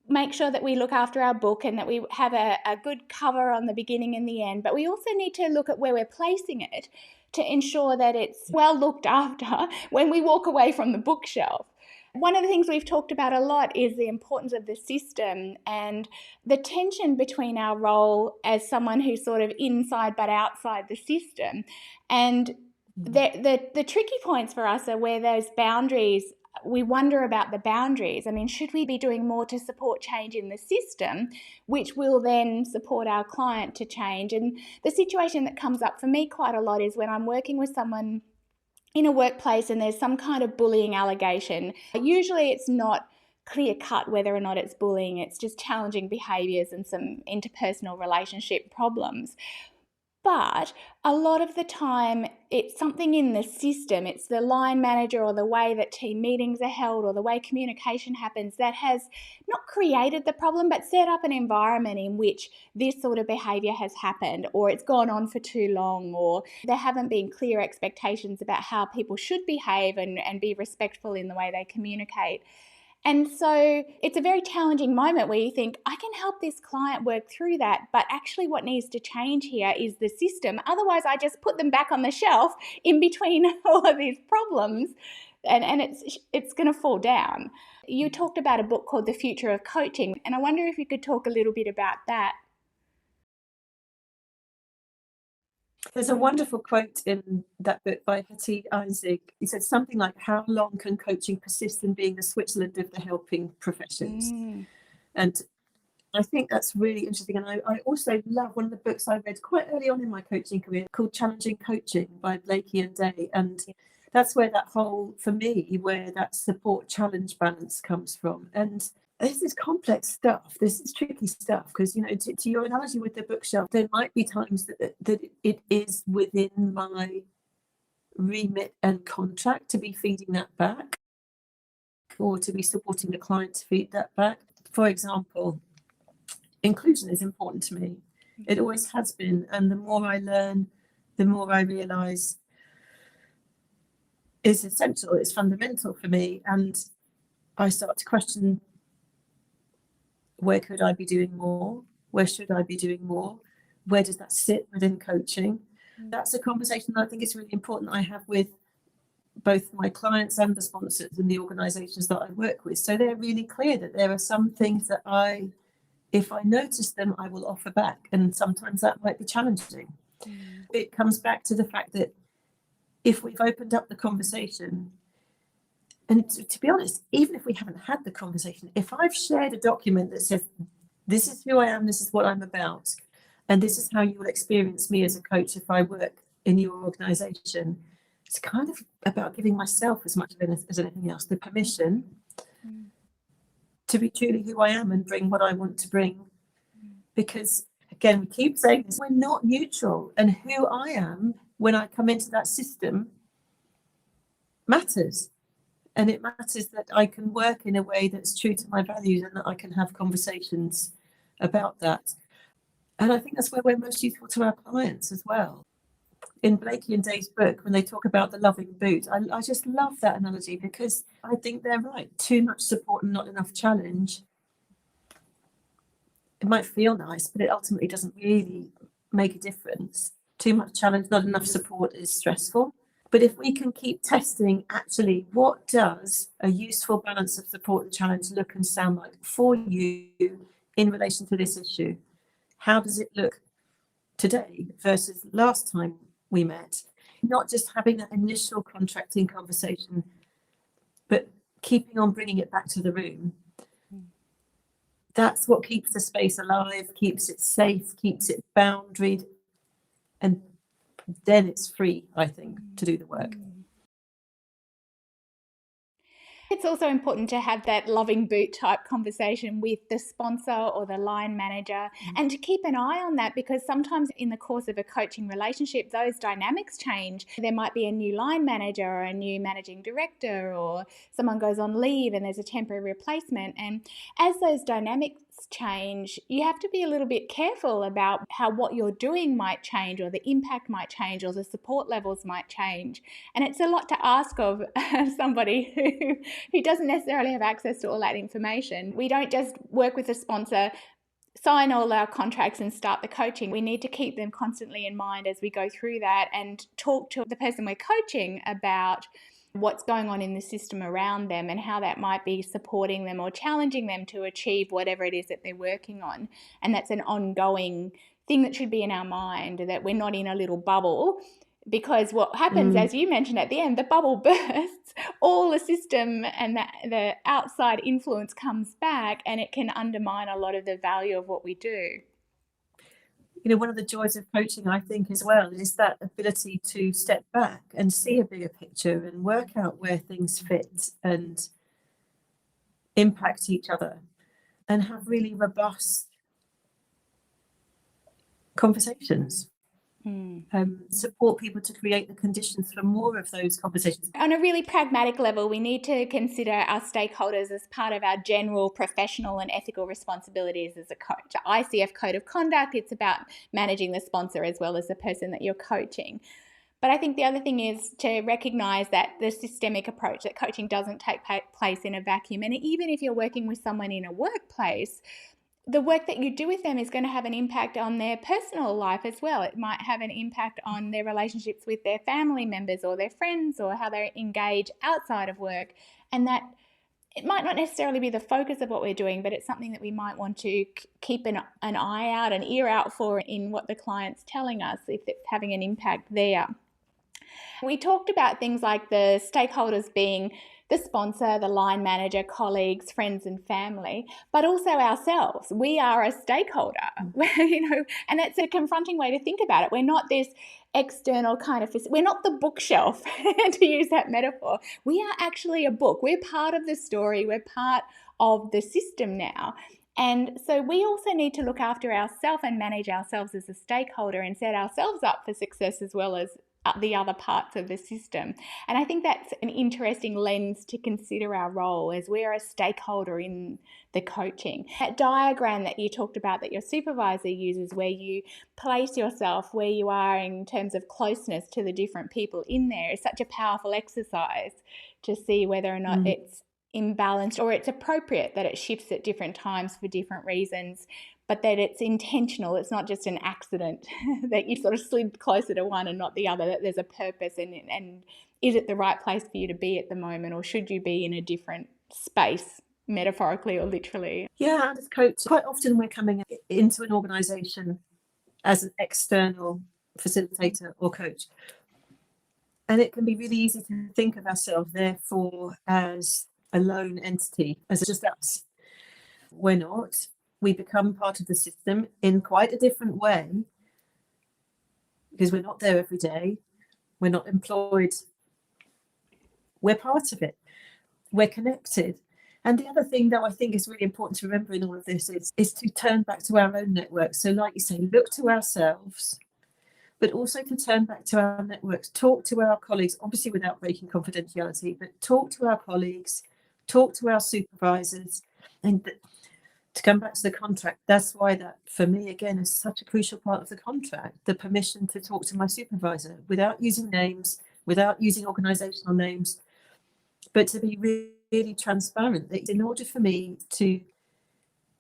make sure that we look after our book and that we have a good cover on the beginning and the end, but we also need to look at where we're placing it to ensure that it's well looked after when we walk away from the bookshelf. One of the things we've talked about a lot is the importance of the system and the tension between our role as someone who's sort of inside but outside the system. And the tricky points for us are where those boundaries, we wonder about the boundaries. I mean, should we be doing more to support change in the system, which will then support our client to change? And the situation that comes up for me quite a lot is when I'm working with someone in a workplace and there's some kind of bullying allegation. Usually it's not clear cut whether or not it's bullying, it's just challenging behaviours and some interpersonal relationship problems. But a lot of the time, it's something in the system. It's the line manager or the way that team meetings are held or the way communication happens that has not created the problem, but set up an environment in which this sort of behaviour has happened, or it's gone on for too long, or there haven't been clear expectations about how people should behave and be respectful in the way they communicate. And so it's a very challenging moment where you think, I can help this client work through that, but actually what needs to change here is the system. Otherwise, I just put them back on the shelf in between all of these problems, and it's going to fall down. You talked about a book called The Future of Coaching, and I wonder if you could talk a little bit about that. There's a wonderful quote in that book by Hattie Isaac. He said something like, how long can coaching persist in being the Switzerland of the helping professions? And I think that's really interesting. And I also love one of the books I read quite early on in my coaching career called Challenging Coaching by Blakey and Day. And that's where that whole, for me, where that support challenge balance comes from. And this is complex stuff. This is tricky stuff because, you know, to your analogy with the bookshelf, there might be times that it is within my remit and contract to be feeding that back, or to be supporting the client to feed that back. For example, inclusion is important to me. It always has been. And the more I learn, the more I realise it's essential, it's fundamental for me. And I start to question, where could I be doing more? Where should I be doing more? Where does that sit within coaching? That's a conversation that I think is really important I have with both my clients and the sponsors and the organisations that I work with. So they're really clear that there are some things that if I notice them, I will offer back. And sometimes that might be challenging. It comes back to the fact that if we've opened up the conversation, and to be honest, even if we haven't had the conversation, if I've shared a document that says, this is who I am, this is what I'm about, and this is how you will experience me as a coach if I work in your organisation, it's kind of about giving myself as much as anything else the permission to be truly who I am and bring what I want to bring. Because again, we keep saying this, we're not neutral, and who I am when I come into that system matters. And it matters that I can work in a way that's true to my values and that I can have conversations about that. And I think that's where we're most useful to our clients as well. In Blakey and Dave's book, when they talk about the loving boot, I just love that analogy, because I think they're right. Too much support and not enough challenge. It might feel nice, but it ultimately doesn't really make a difference. Too much challenge, not enough support is stressful. But if we can keep testing, actually, what does a useful balance of support and challenge look and sound like for you in relation to this issue? How does it look today versus last time we met? Not just having that initial contracting conversation, but keeping on bringing it back to the room. That's what keeps the space alive, keeps it safe, keeps it boundaried, and then it's free, I think, to do the work. It's also important to have that loving boot type conversation with the sponsor or the line manager, and to keep an eye on that, because sometimes in the course of a coaching relationship, those dynamics change. There might be a new line manager or a new managing director, or someone goes on leave and there's a temporary replacement. And as those dynamics change, you have to be a little bit careful about how what you're doing might change, or the impact might change, or the support levels might change. And it's a lot to ask of somebody who doesn't necessarily have access to all that information. We don't just work with a sponsor, sign all our contracts and start the coaching. We need to keep them constantly in mind as we go through that, and talk to the person we're coaching about what's going on in the system around them and how that might be supporting them or challenging them to achieve whatever it is that they're working on. And that's an ongoing thing that should be in our mind, that we're not in a little bubble. Because what happens, as you mentioned at the end, the bubble bursts, all the system and the outside influence comes back, and it can undermine a lot of the value of what we do. You know, one of the joys of coaching, I think, as well, is that ability to step back and see a bigger picture and work out where things fit and impact each other, and have really robust conversations. Support people to create the conditions for more of those conversations. On a really pragmatic level, we need to consider our stakeholders as part of our general professional and ethical responsibilities as a coach. ICF Code of Conduct, it's about managing the sponsor as well as the person that you're coaching. But I think the other thing is to recognise that the systemic approach, that coaching doesn't take place in a vacuum. And even if you're working with someone in a workplace, the work that you do with them is going to have an impact on their personal life as well. It might have an impact on their relationships with their family members or their friends, or how they engage outside of work. And that it might not necessarily be the focus of what we're doing, but it's something that we might want to keep an eye out, an ear out for in what the client's telling us, if it's having an impact there. We talked about things like the stakeholders being the sponsor, the line manager, colleagues, friends and family, but also ourselves. We are a stakeholder, and it's a confronting way to think about it. We're not this external kind of, we're not the bookshelf, to use that metaphor. We are actually a book. We're part of the story. We're part of the system now. And so we also need to look after ourselves and manage ourselves as a stakeholder, and set ourselves up for success as well as the other parts of the system. And I think that's an interesting lens to consider our role, as we're a stakeholder in the coaching. That diagram that you talked about that your supervisor uses, where you place yourself where you are in terms of closeness to the different people in there, is such a powerful exercise to see whether or not it's imbalanced, or it's appropriate that it shifts at different times for different reasons, but that it's intentional. It's not just an accident that you sort of slid closer to one and not the other, that there's a purpose, and is it the right place for you to be at the moment, or should you be in a different space, metaphorically or literally? Yeah, as coach, quite often we're coming into an organisation as an external facilitator or coach. And it can be really easy to think of ourselves, therefore, as a lone entity, as just us. We're not. We become part of the system in quite a different way because we're not there every day. We're not employed. We're part of it. We're connected. And the other thing that I think is really important to remember in all of this is to turn back to our own network. So like you say, look to ourselves, but also to turn back to our networks, talk to our colleagues, obviously without breaking confidentiality, but talk to our colleagues, talk to our supervisors. And to come back to the contract, that's why that, for me, again, is such a crucial part of the contract, the permission to talk to my supervisor without using names, without using organisational names, but to be really transparent. That in order for me to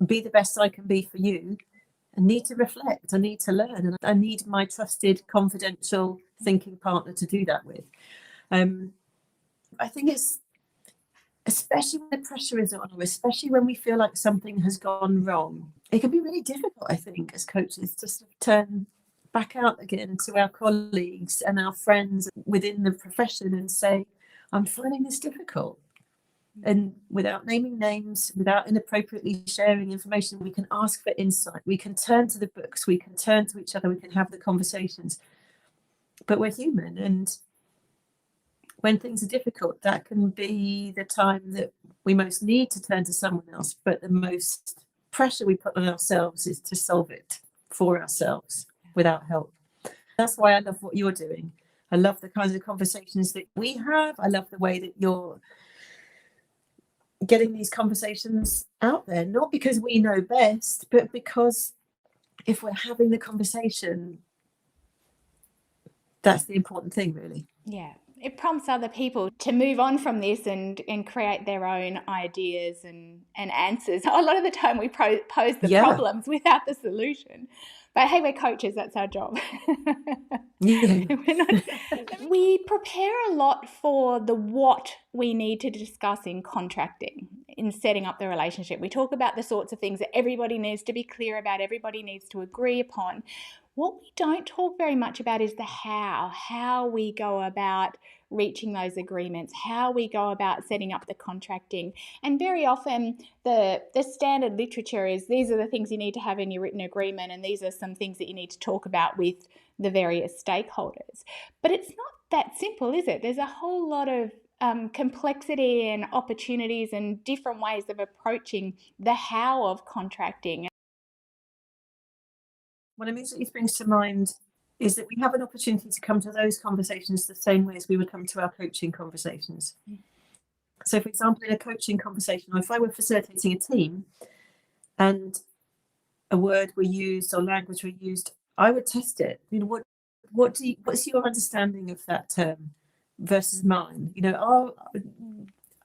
be the best I can be for you, I need to reflect, I need to learn, and I need my trusted, confidential thinking partner to do that with. I think it's, especially when the pressure is on, or especially when we feel like something has gone wrong, it can be really difficult, I think, as coaches, to sort of turn back out again to our colleagues and our friends within the profession and say, I'm finding this difficult. And without naming names, without inappropriately sharing information, we can ask for insight. We can turn to the books, we can turn to each other, we can have the conversations. But we're human, and when things are difficult, that can be the time that we most need to turn to someone else. But the most pressure we put on ourselves is to solve it for ourselves without help. That's why I love what you're doing. I love the kinds of conversations that we have. I love the way that you're getting these conversations out there, not because we know best, but because if we're having the conversation, that's the important thing, really. Yeah. It prompts other people to move on from this and create their own ideas and answers. A lot of the time we pose the problems without the solution. But hey, we're coaches, that's our job. Yeah. We prepare a lot for the what we need to discuss in contracting, in setting up the relationship. We talk about the sorts of things that everybody needs to be clear about, everybody needs to agree upon. What we don't talk very much about is the how we go about reaching those agreements, how we go about setting up the contracting. And very often the standard literature is these are the things you need to have in your written agreement, and these are some things that you need to talk about with the various stakeholders. But it's not that simple, is it? There's a whole lot of complexity and opportunities and different ways of approaching the how of contracting. What immediately springs to mind is that we have an opportunity to come to those conversations the same way as we would come to our coaching conversations. So, for example, in a coaching conversation, or if I were facilitating a team and a word were used or language were used, I would test it. You know, what's your understanding of that term versus mine? You know,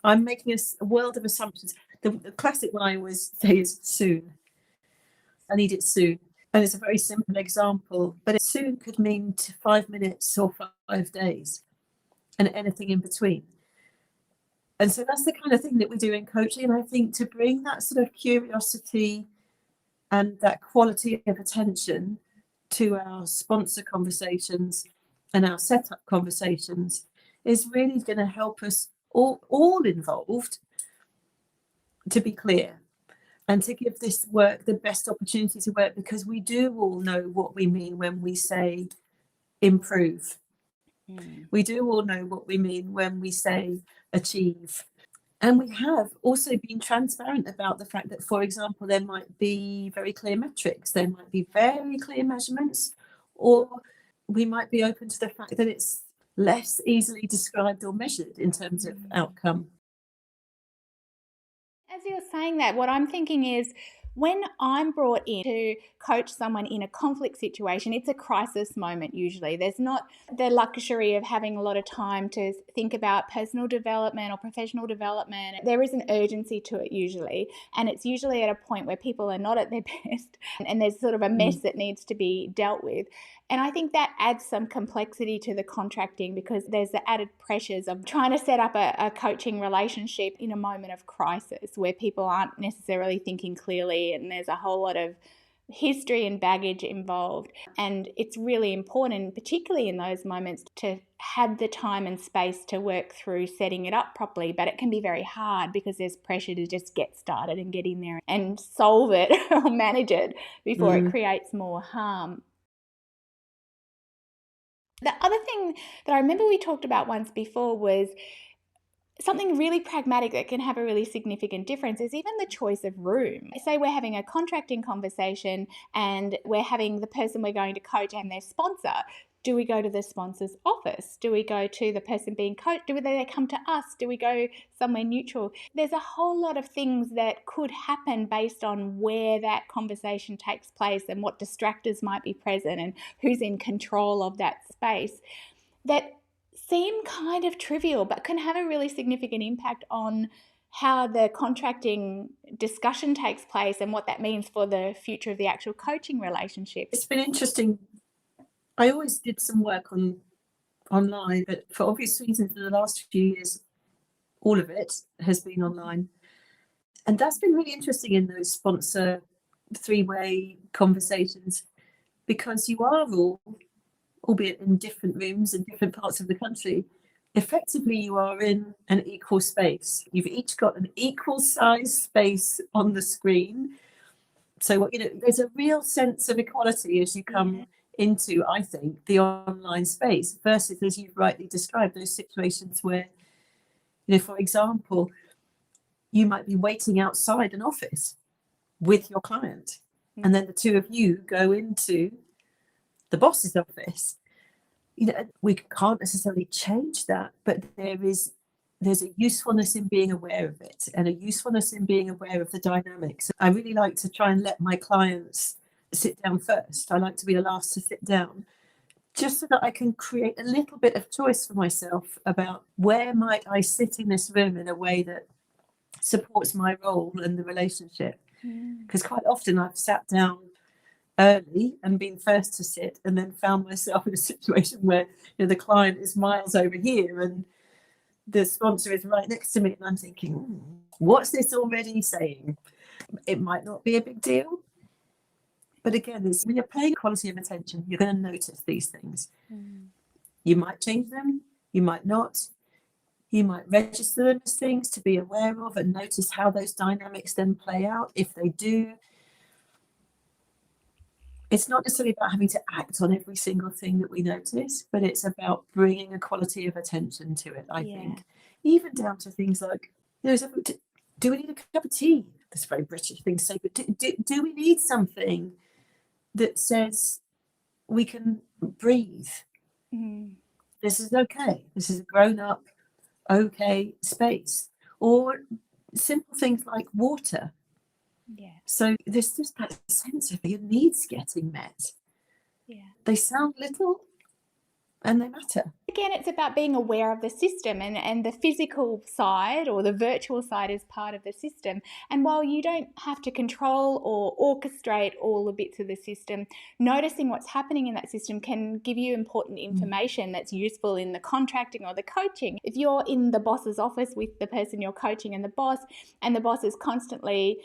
I'm making a world of assumptions. The classic one I always say is soon. I need it soon. And it's a very simple example, but it soon could mean 5 minutes or 5 days and anything in between. And so that's the kind of thing that we do in coaching. And I think to bring that sort of curiosity and that quality of attention to our sponsor conversations and our setup conversations is really going to help us all involved to be clear and to give this work the best opportunity to work, because we do all know what we mean when we say improve. We do all know what we mean when we say achieve. And we have also been transparent about the fact that, for example, there might be very clear metrics, there might be very clear measurements, or we might be open to the fact that it's less easily described or measured in terms of outcome. As you're saying that, what I'm thinking is when I'm brought in to coach someone in a conflict situation, it's a crisis moment usually. There's not the luxury of having a lot of time to think about personal development or professional development. There is an urgency to it usually, and it's usually at a point where people are not at their best and there's sort of a mess that needs to be dealt with. And I think that adds some complexity to the contracting, because there's the added pressures of trying to set up a coaching relationship in a moment of crisis where people aren't necessarily thinking clearly, and there's a whole lot of history and baggage involved. And it's really important, particularly in those moments, to have the time and space to work through setting it up properly. But it can be very hard because there's pressure to just get started and get in there and solve it or manage it before it creates more harm. The other thing that I remember we talked about once before was something really pragmatic that can have a really significant difference is even the choice of room. Say we're having a contracting conversation and we're having the person we're going to coach and their sponsor. Do we go to the sponsor's office? Do we go to the person being coached? Do they come to us? Do we go somewhere neutral? There's a whole lot of things that could happen based on where that conversation takes place and what distractors might be present and who's in control of that space that seem kind of trivial but can have a really significant impact on how the contracting discussion takes place and what that means for the future of the actual coaching relationship. It's been interesting. I always did some work online, but for obvious reasons, for the last few years, all of it has been online. And that's been really interesting in those sponsor three-way conversations, because you are all, albeit in different rooms in different parts of the country, effectively you are in an equal space. You've each got an equal size space on the screen. So, there's a real sense of equality as you come into, I think, the online space versus, as you've rightly described, those situations where, for example, you might be waiting outside an office with your client, and then the two of you go into the boss's office. We can't necessarily change that, but there's a usefulness in being aware of it and a usefulness in being aware of the dynamics. I really like to try and let my clients sit down first. I like to be the last to sit down, just so that I can create a little bit of choice for myself about where might I sit in this room in a way that supports my role and the relationship. Because quite often I've sat down early and been first to sit and then found myself in a situation where the client is miles over here and the sponsor is right next to me, and I'm thinking, what's this already saying? It might not be a big deal, but again, when you're paying quality of attention, you're going to notice these things. You might change them, you might not. You might register them as things to be aware of and notice how those dynamics then play out. If they do, it's not necessarily about having to act on every single thing that we notice, but it's about bringing a quality of attention to it, I think. Even down to things like, do we need a cup of tea? That's a very British thing to say, but do we need something that says we can breathe? This is okay. This is a grown-up, okay space. Or simple things like water. So there's just that sense of your needs getting met. They sound little and they matter. Again, it's about being aware of the system, and the physical side or the virtual side is part of the system. And while you don't have to control or orchestrate all the bits of the system, noticing what's happening in that system can give you important information that's useful in the contracting or the coaching. If you're in the boss's office with the person you're coaching and the boss is constantly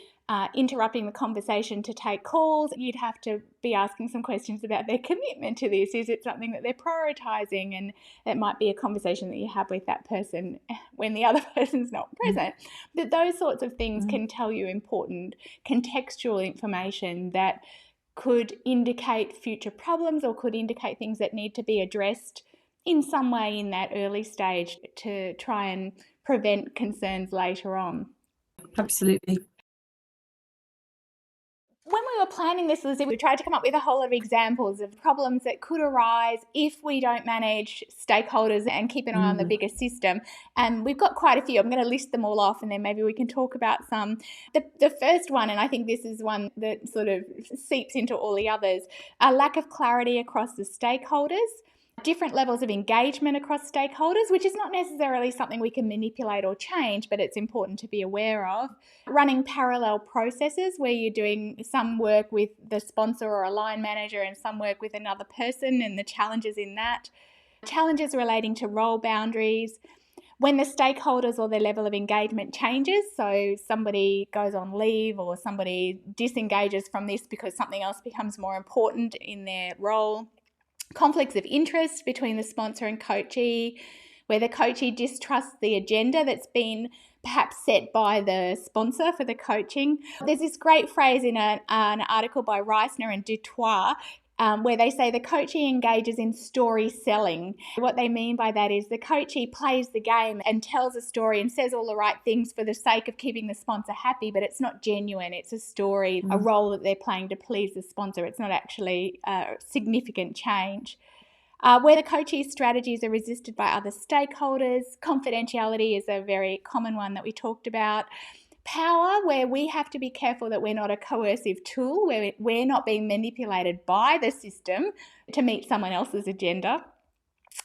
interrupting the conversation to take calls, you'd have to be asking some questions about their commitment to this. Is it something that they're prioritizing? And it might be a conversation that you have with that person when the other person's not present. But those sorts of things can tell you important contextual information that could indicate future problems or could indicate things that need to be addressed in some way in that early stage to try and prevent concerns later on. Absolutely. When we were planning this, Lizzie, we tried to come up with a whole lot of examples of problems that could arise if we don't manage stakeholders and keep an eye on the bigger system. And we've got quite a few. I'm going to list them all off and then maybe we can talk about some. The first one, and I think this is one that sort of seeps into all the others, a lack of clarity across the stakeholders. Different levels of engagement across stakeholders, which is not necessarily something we can manipulate or change, but it's important to be aware of. Running parallel processes where you're doing some work with the sponsor or a line manager and some work with another person and the challenges in that. Challenges relating to role boundaries. When the stakeholders or their level of engagement changes, so somebody goes on leave or somebody disengages from this because something else becomes more important in their role. Conflicts of interest between the sponsor and coachee, where the coachee distrusts the agenda that's been perhaps set by the sponsor for the coaching. There's this great phrase in an article by Reisner and Dutoit, where they say the coachee engages in story selling. What they mean by that is the coachee plays the game and tells a story and says all the right things for the sake of keeping the sponsor happy, but it's not genuine. It's a story, a role that they're playing to please the sponsor. It's not actually a significant change. Where the coachee strategies are resisted by other stakeholders. Confidentiality is a very common one that we talked about. Power, where we have to be careful that we're not a coercive tool, where we're not being manipulated by the system to meet someone else's agenda.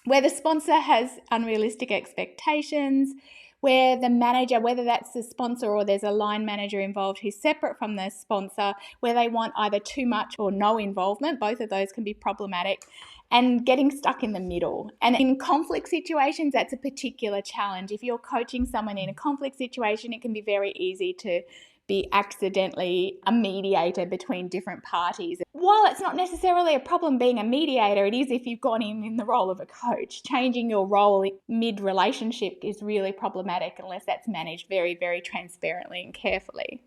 Where the sponsor has unrealistic expectations, where the manager, whether that's the sponsor or there's a line manager involved who's separate from the sponsor, where they want either too much or no involvement, both of those can be problematic, and getting stuck in the middle. And in conflict situations, that's a particular challenge. If you're coaching someone in a conflict situation, it can be very easy to be accidentally a mediator between different parties. While it's not necessarily a problem being a mediator, it is if you've gone in the role of a coach. Changing your role mid-relationship is really problematic unless that's managed very, very transparently and carefully.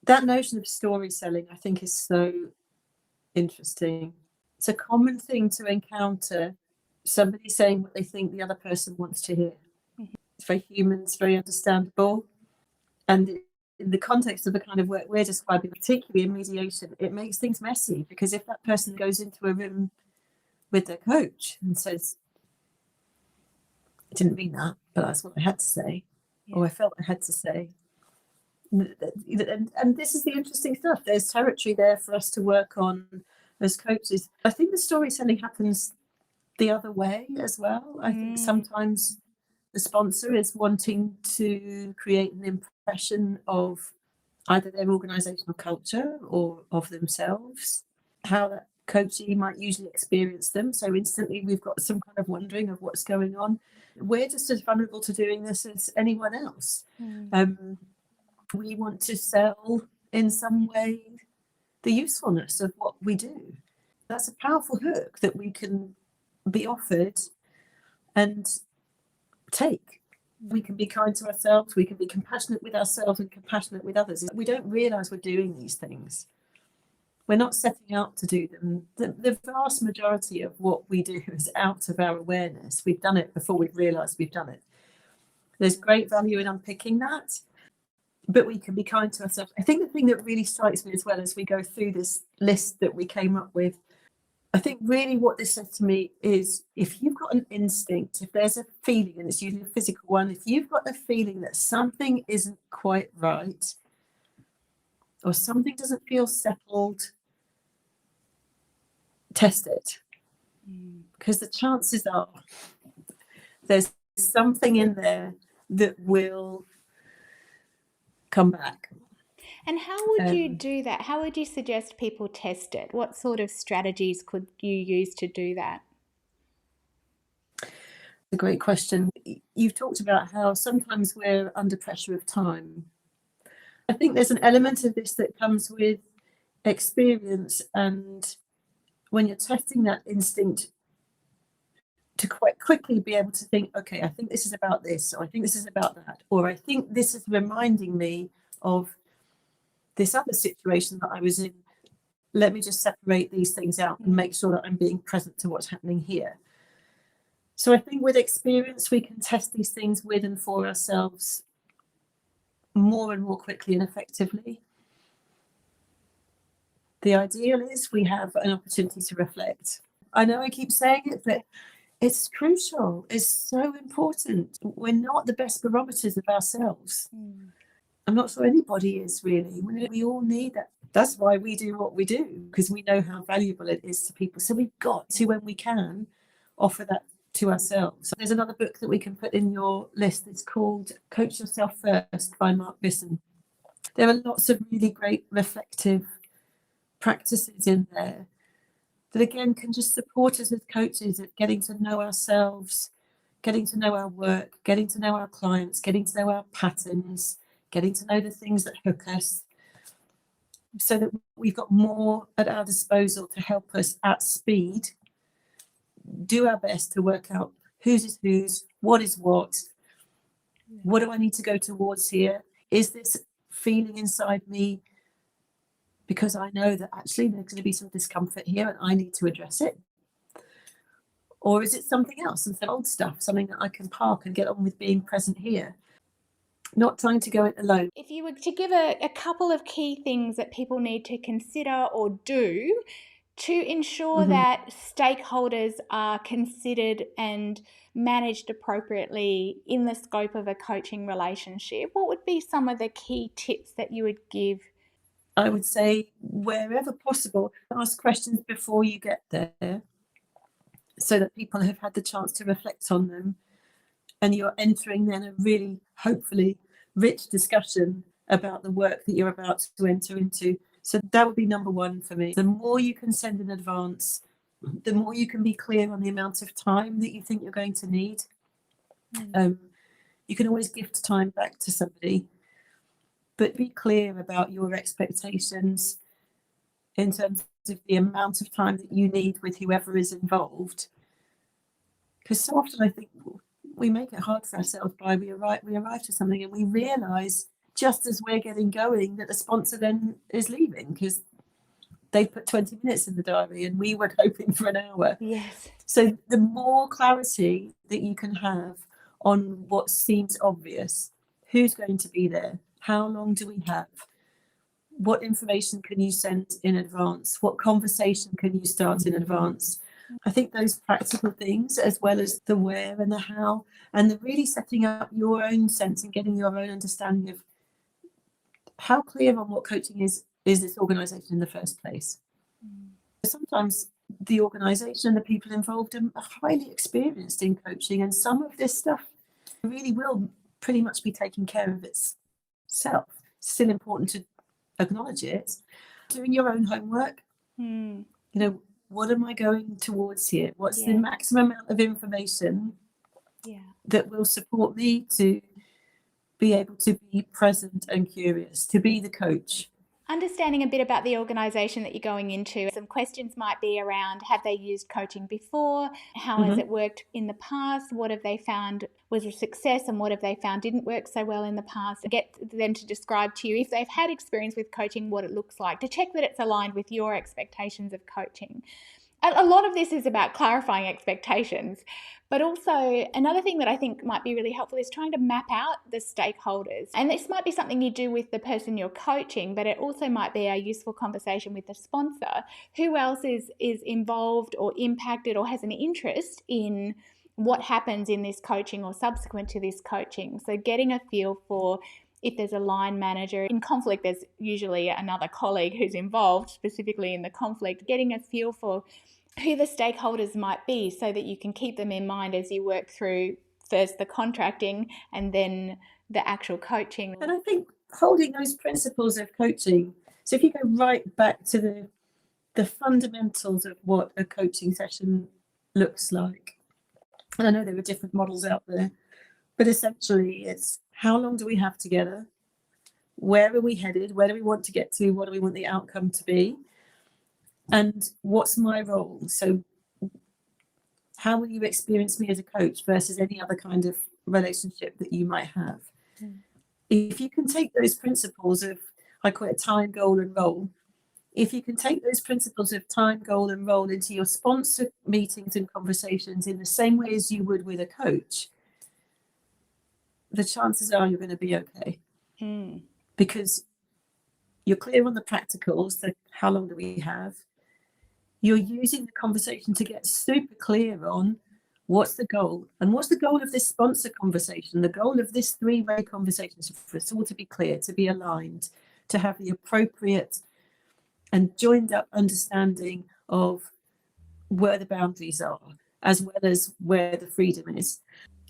That notion of story selling, I think, is so interesting. It's a common thing to encounter somebody saying what they think the other person wants to hear. It's very human, it's very understandable. And in the context of the kind of work we're describing, particularly in mediation, it makes things messy, because if that person goes into a room with their coach and says, I didn't mean that, but that's what I had to say, or I felt I had to say. And this is the interesting stuff. There's territory there for us to work on as coaches. I think the storytelling happens the other way as well. I think sometimes the sponsor is wanting to create an impression of either their organizational culture or of themselves, how that coachee might usually experience them. So instantly we've got some kind of wondering of what's going on. We're just as vulnerable to doing this as anyone else. We want to sell in some way the usefulness of what we do. That's a powerful hook that we can be offered and take. We can be kind to ourselves, we can be compassionate with ourselves and compassionate with others. We don't realize we're doing these things. We're not setting out to do them. The vast majority of what we do is out of our awareness. We've done it before we've realized we've done it. There's great value in unpicking that, but we can be kind to ourselves. I think the thing that really strikes me as well as we go through this list that we came up with, I think really what this says to me is, if you've got an instinct, if there's a feeling, and it's usually a physical one, if you've got a feeling that something isn't quite right or something doesn't feel settled, test it. Because the chances are there's something in there that will come back. And how would you do that? How would you suggest people test it? What sort of strategies could you use to do that? A great question. You've talked about how sometimes we're under pressure of time. I think there's an element of this that comes with experience, and when you're testing that instinct, to quite quickly be able to think, okay, I think this is about this, or I think this is about that, or I think this is reminding me of this other situation that I was in. Let me just separate these things out and make sure that I'm being present to what's happening here. So I think with experience, we can test these things with and for ourselves more and more quickly and effectively. The ideal is we have an opportunity to reflect. I know I keep saying it, but it's crucial. It's so important. We're not the best barometers of ourselves. I'm not sure anybody is really. We all need that. That's why we do what we do, because we know how valuable it is to people. So we've got to, when we can, offer that to ourselves. So there's another book that we can put in your list. It's called Coach Yourself First by Mark Bisson. There are lots of really great reflective practices in there that again can just support us as coaches at getting to know ourselves, getting to know our work, getting to know our clients, getting to know our patterns, getting to know the things that hook us, so that we've got more at our disposal to help us at speed do our best to work out whose is whose, what is what do I need to go towards here? Is this feeling inside me because I know that actually there's going to be some discomfort here and I need to address it? Or is it something else, some old stuff, something that I can park and get on with being present here? Not trying to go it alone. If you were to give a couple of key things that people need to consider or do to ensure that stakeholders are considered and managed appropriately in the scope of a coaching relationship, what would be some of the key tips that you would give? I would say, wherever possible, ask questions before you get there so that people have had the chance to reflect on them, and you're entering then a really, hopefully, rich discussion about the work that you're about to enter into. So that would be number one for me. The more you can send in advance, the more you can be clear on the amount of time that you think you're going to need. You can always gift time back to somebody, but be clear about your expectations in terms of the amount of time that you need with whoever is involved. Because so often I think we make it hard for ourselves by we arrive to something and we realise just as we're getting going that the sponsor then is leaving because they put 20 minutes in the diary and we were hoping for an hour. Yes. So the more clarity that you can have on what seems obvious, who's going to be there, how long do we have, what information can you send in advance, what conversation can you start in advance. I think those practical things, as well as the where and the how, and the really setting up your own sense and getting your own understanding of how clear on what coaching is this organisation in the first place. Sometimes the organisation and the people involved are highly experienced in coaching, and some of this stuff really will pretty much be taking care of itself. It's still important to acknowledge it. Doing your own homework, you know, what am I going towards here? What's the maximum amount of information that will support me to be able to be present and curious, to be the coach? Understanding a bit about the organisation that you're going into. Some questions might be around, have they used coaching before? How has it worked in the past? What have they found was a success and what have they found didn't work so well in the past? Get them to describe to you, if they've had experience with coaching, what it looks like, to check that it's aligned with your expectations of coaching. A lot of this is about clarifying expectations, but also another thing that I think might be really helpful is trying to map out the stakeholders. And this might be something you do with the person you're coaching, but it also might be a useful conversation with the sponsor. Who else is involved or impacted or has an interest in what happens in this coaching or subsequent to this coaching? So getting a feel for, if there's a line manager in conflict, there's usually another colleague who's involved specifically in the conflict, getting a feel for who the stakeholders might be so that you can keep them in mind as you work through first the contracting and then the actual coaching. And I think holding those principles of coaching, so if you go right back to the fundamentals of what a coaching session looks like, and I know there are different models out there, but essentially it's how long do we have together? Where are we headed? Where do we want to get to? What do we want the outcome to be? And what's my role? So how will you experience me as a coach versus any other kind of relationship that you might have? If you can take those principles of, I call it time, goal and role, if you can take those principles of time, goal and role into your sponsor meetings and conversations in the same way as you would with a coach, the chances are you're going to be okay. Because you're clear on the practicals, the how long do we have? You're using the conversation to get super clear on what's the goal, and what's the goal of this sponsor conversation, the goal of this three-way conversation, for us all to be clear, to be aligned, to have the appropriate and joined up understanding of where the boundaries are, as well as where the freedom is.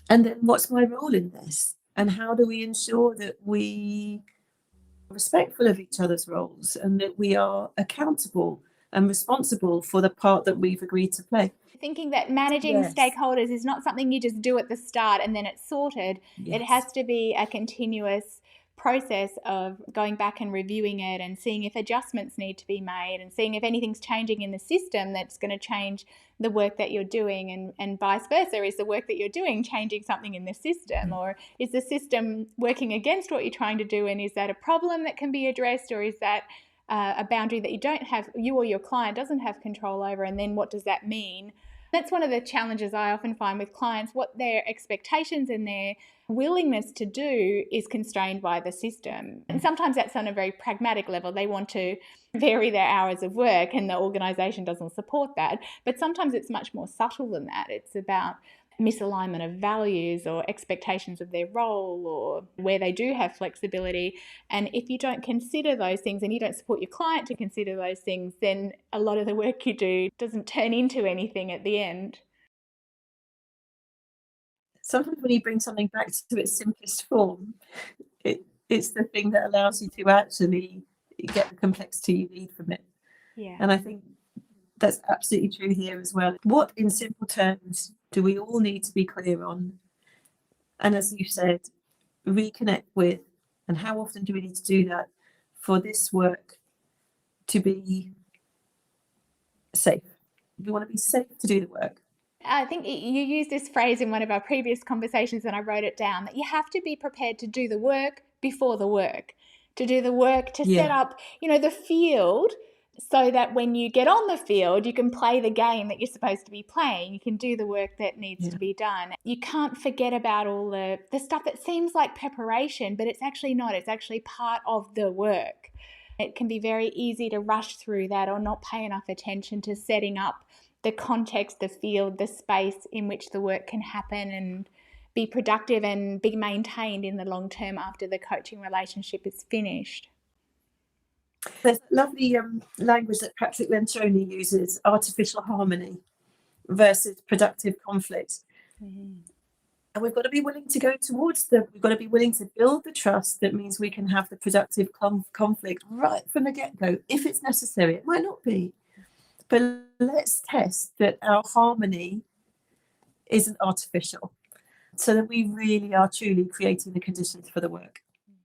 And then what's my role in this? And how do we ensure that we are respectful of each other's roles and that we are accountable and responsible for the part that we've agreed to play. Thinking that managing Yes. stakeholders is not something you just do at the start and then it's sorted. Yes. It has to be a continuous process of going back and reviewing it and seeing if adjustments need to be made and seeing if anything's changing in the system that's going to change the work that you're doing, and vice versa. Is the work that you're doing changing something in the system, or is the system working against what you're trying to do, and is that a problem that can be addressed, or is that a boundary that you or your client doesn't have control over, and then what does that mean? That's one of the challenges I often find with clients. What their expectations and their willingness to do is constrained by the system. And sometimes that's on a very pragmatic level. They want to vary their hours of work and the organisation doesn't support that. But sometimes it's much more subtle than that. It's about misalignment of values or expectations of their role, or where they do have flexibility. And if you don't consider those things and you don't support your client to consider those things, then a lot of the work you do doesn't turn into anything at the end. Sometimes when you bring something back to its simplest form, it's the thing that allows you to actually get the complexity you need from it. Yeah. And I think that's absolutely true here as well. What, in simple terms, do we all need to be clear on? And as you said, reconnect with, and how often do we need to do that for this work to be safe? We want to be safe to do the work. I think you used this phrase in one of our previous conversations and I wrote it down, that you have to be prepared to do the work before the work, to do the work to set up, the field, so that when you get on the field, you can play the game that you're supposed to be playing. You can do the work that needs to be done. You can't forget about all the stuff that seems like preparation, but it's actually not. It's actually part of the work. It can be very easy to rush through that or not pay enough attention to setting up the context, the field, the space in which the work can happen and be productive and be maintained in the long term after the coaching relationship is finished. There's lovely language that Patrick Lencioni uses, artificial harmony versus productive conflict. Mm-hmm. And we've got to be willing to go towards we've got to be willing to build the trust that means we can have the productive conflict right from the get-go. If it's necessary, it might not be. But let's test that our harmony isn't artificial, so that we really are truly creating the conditions for the work.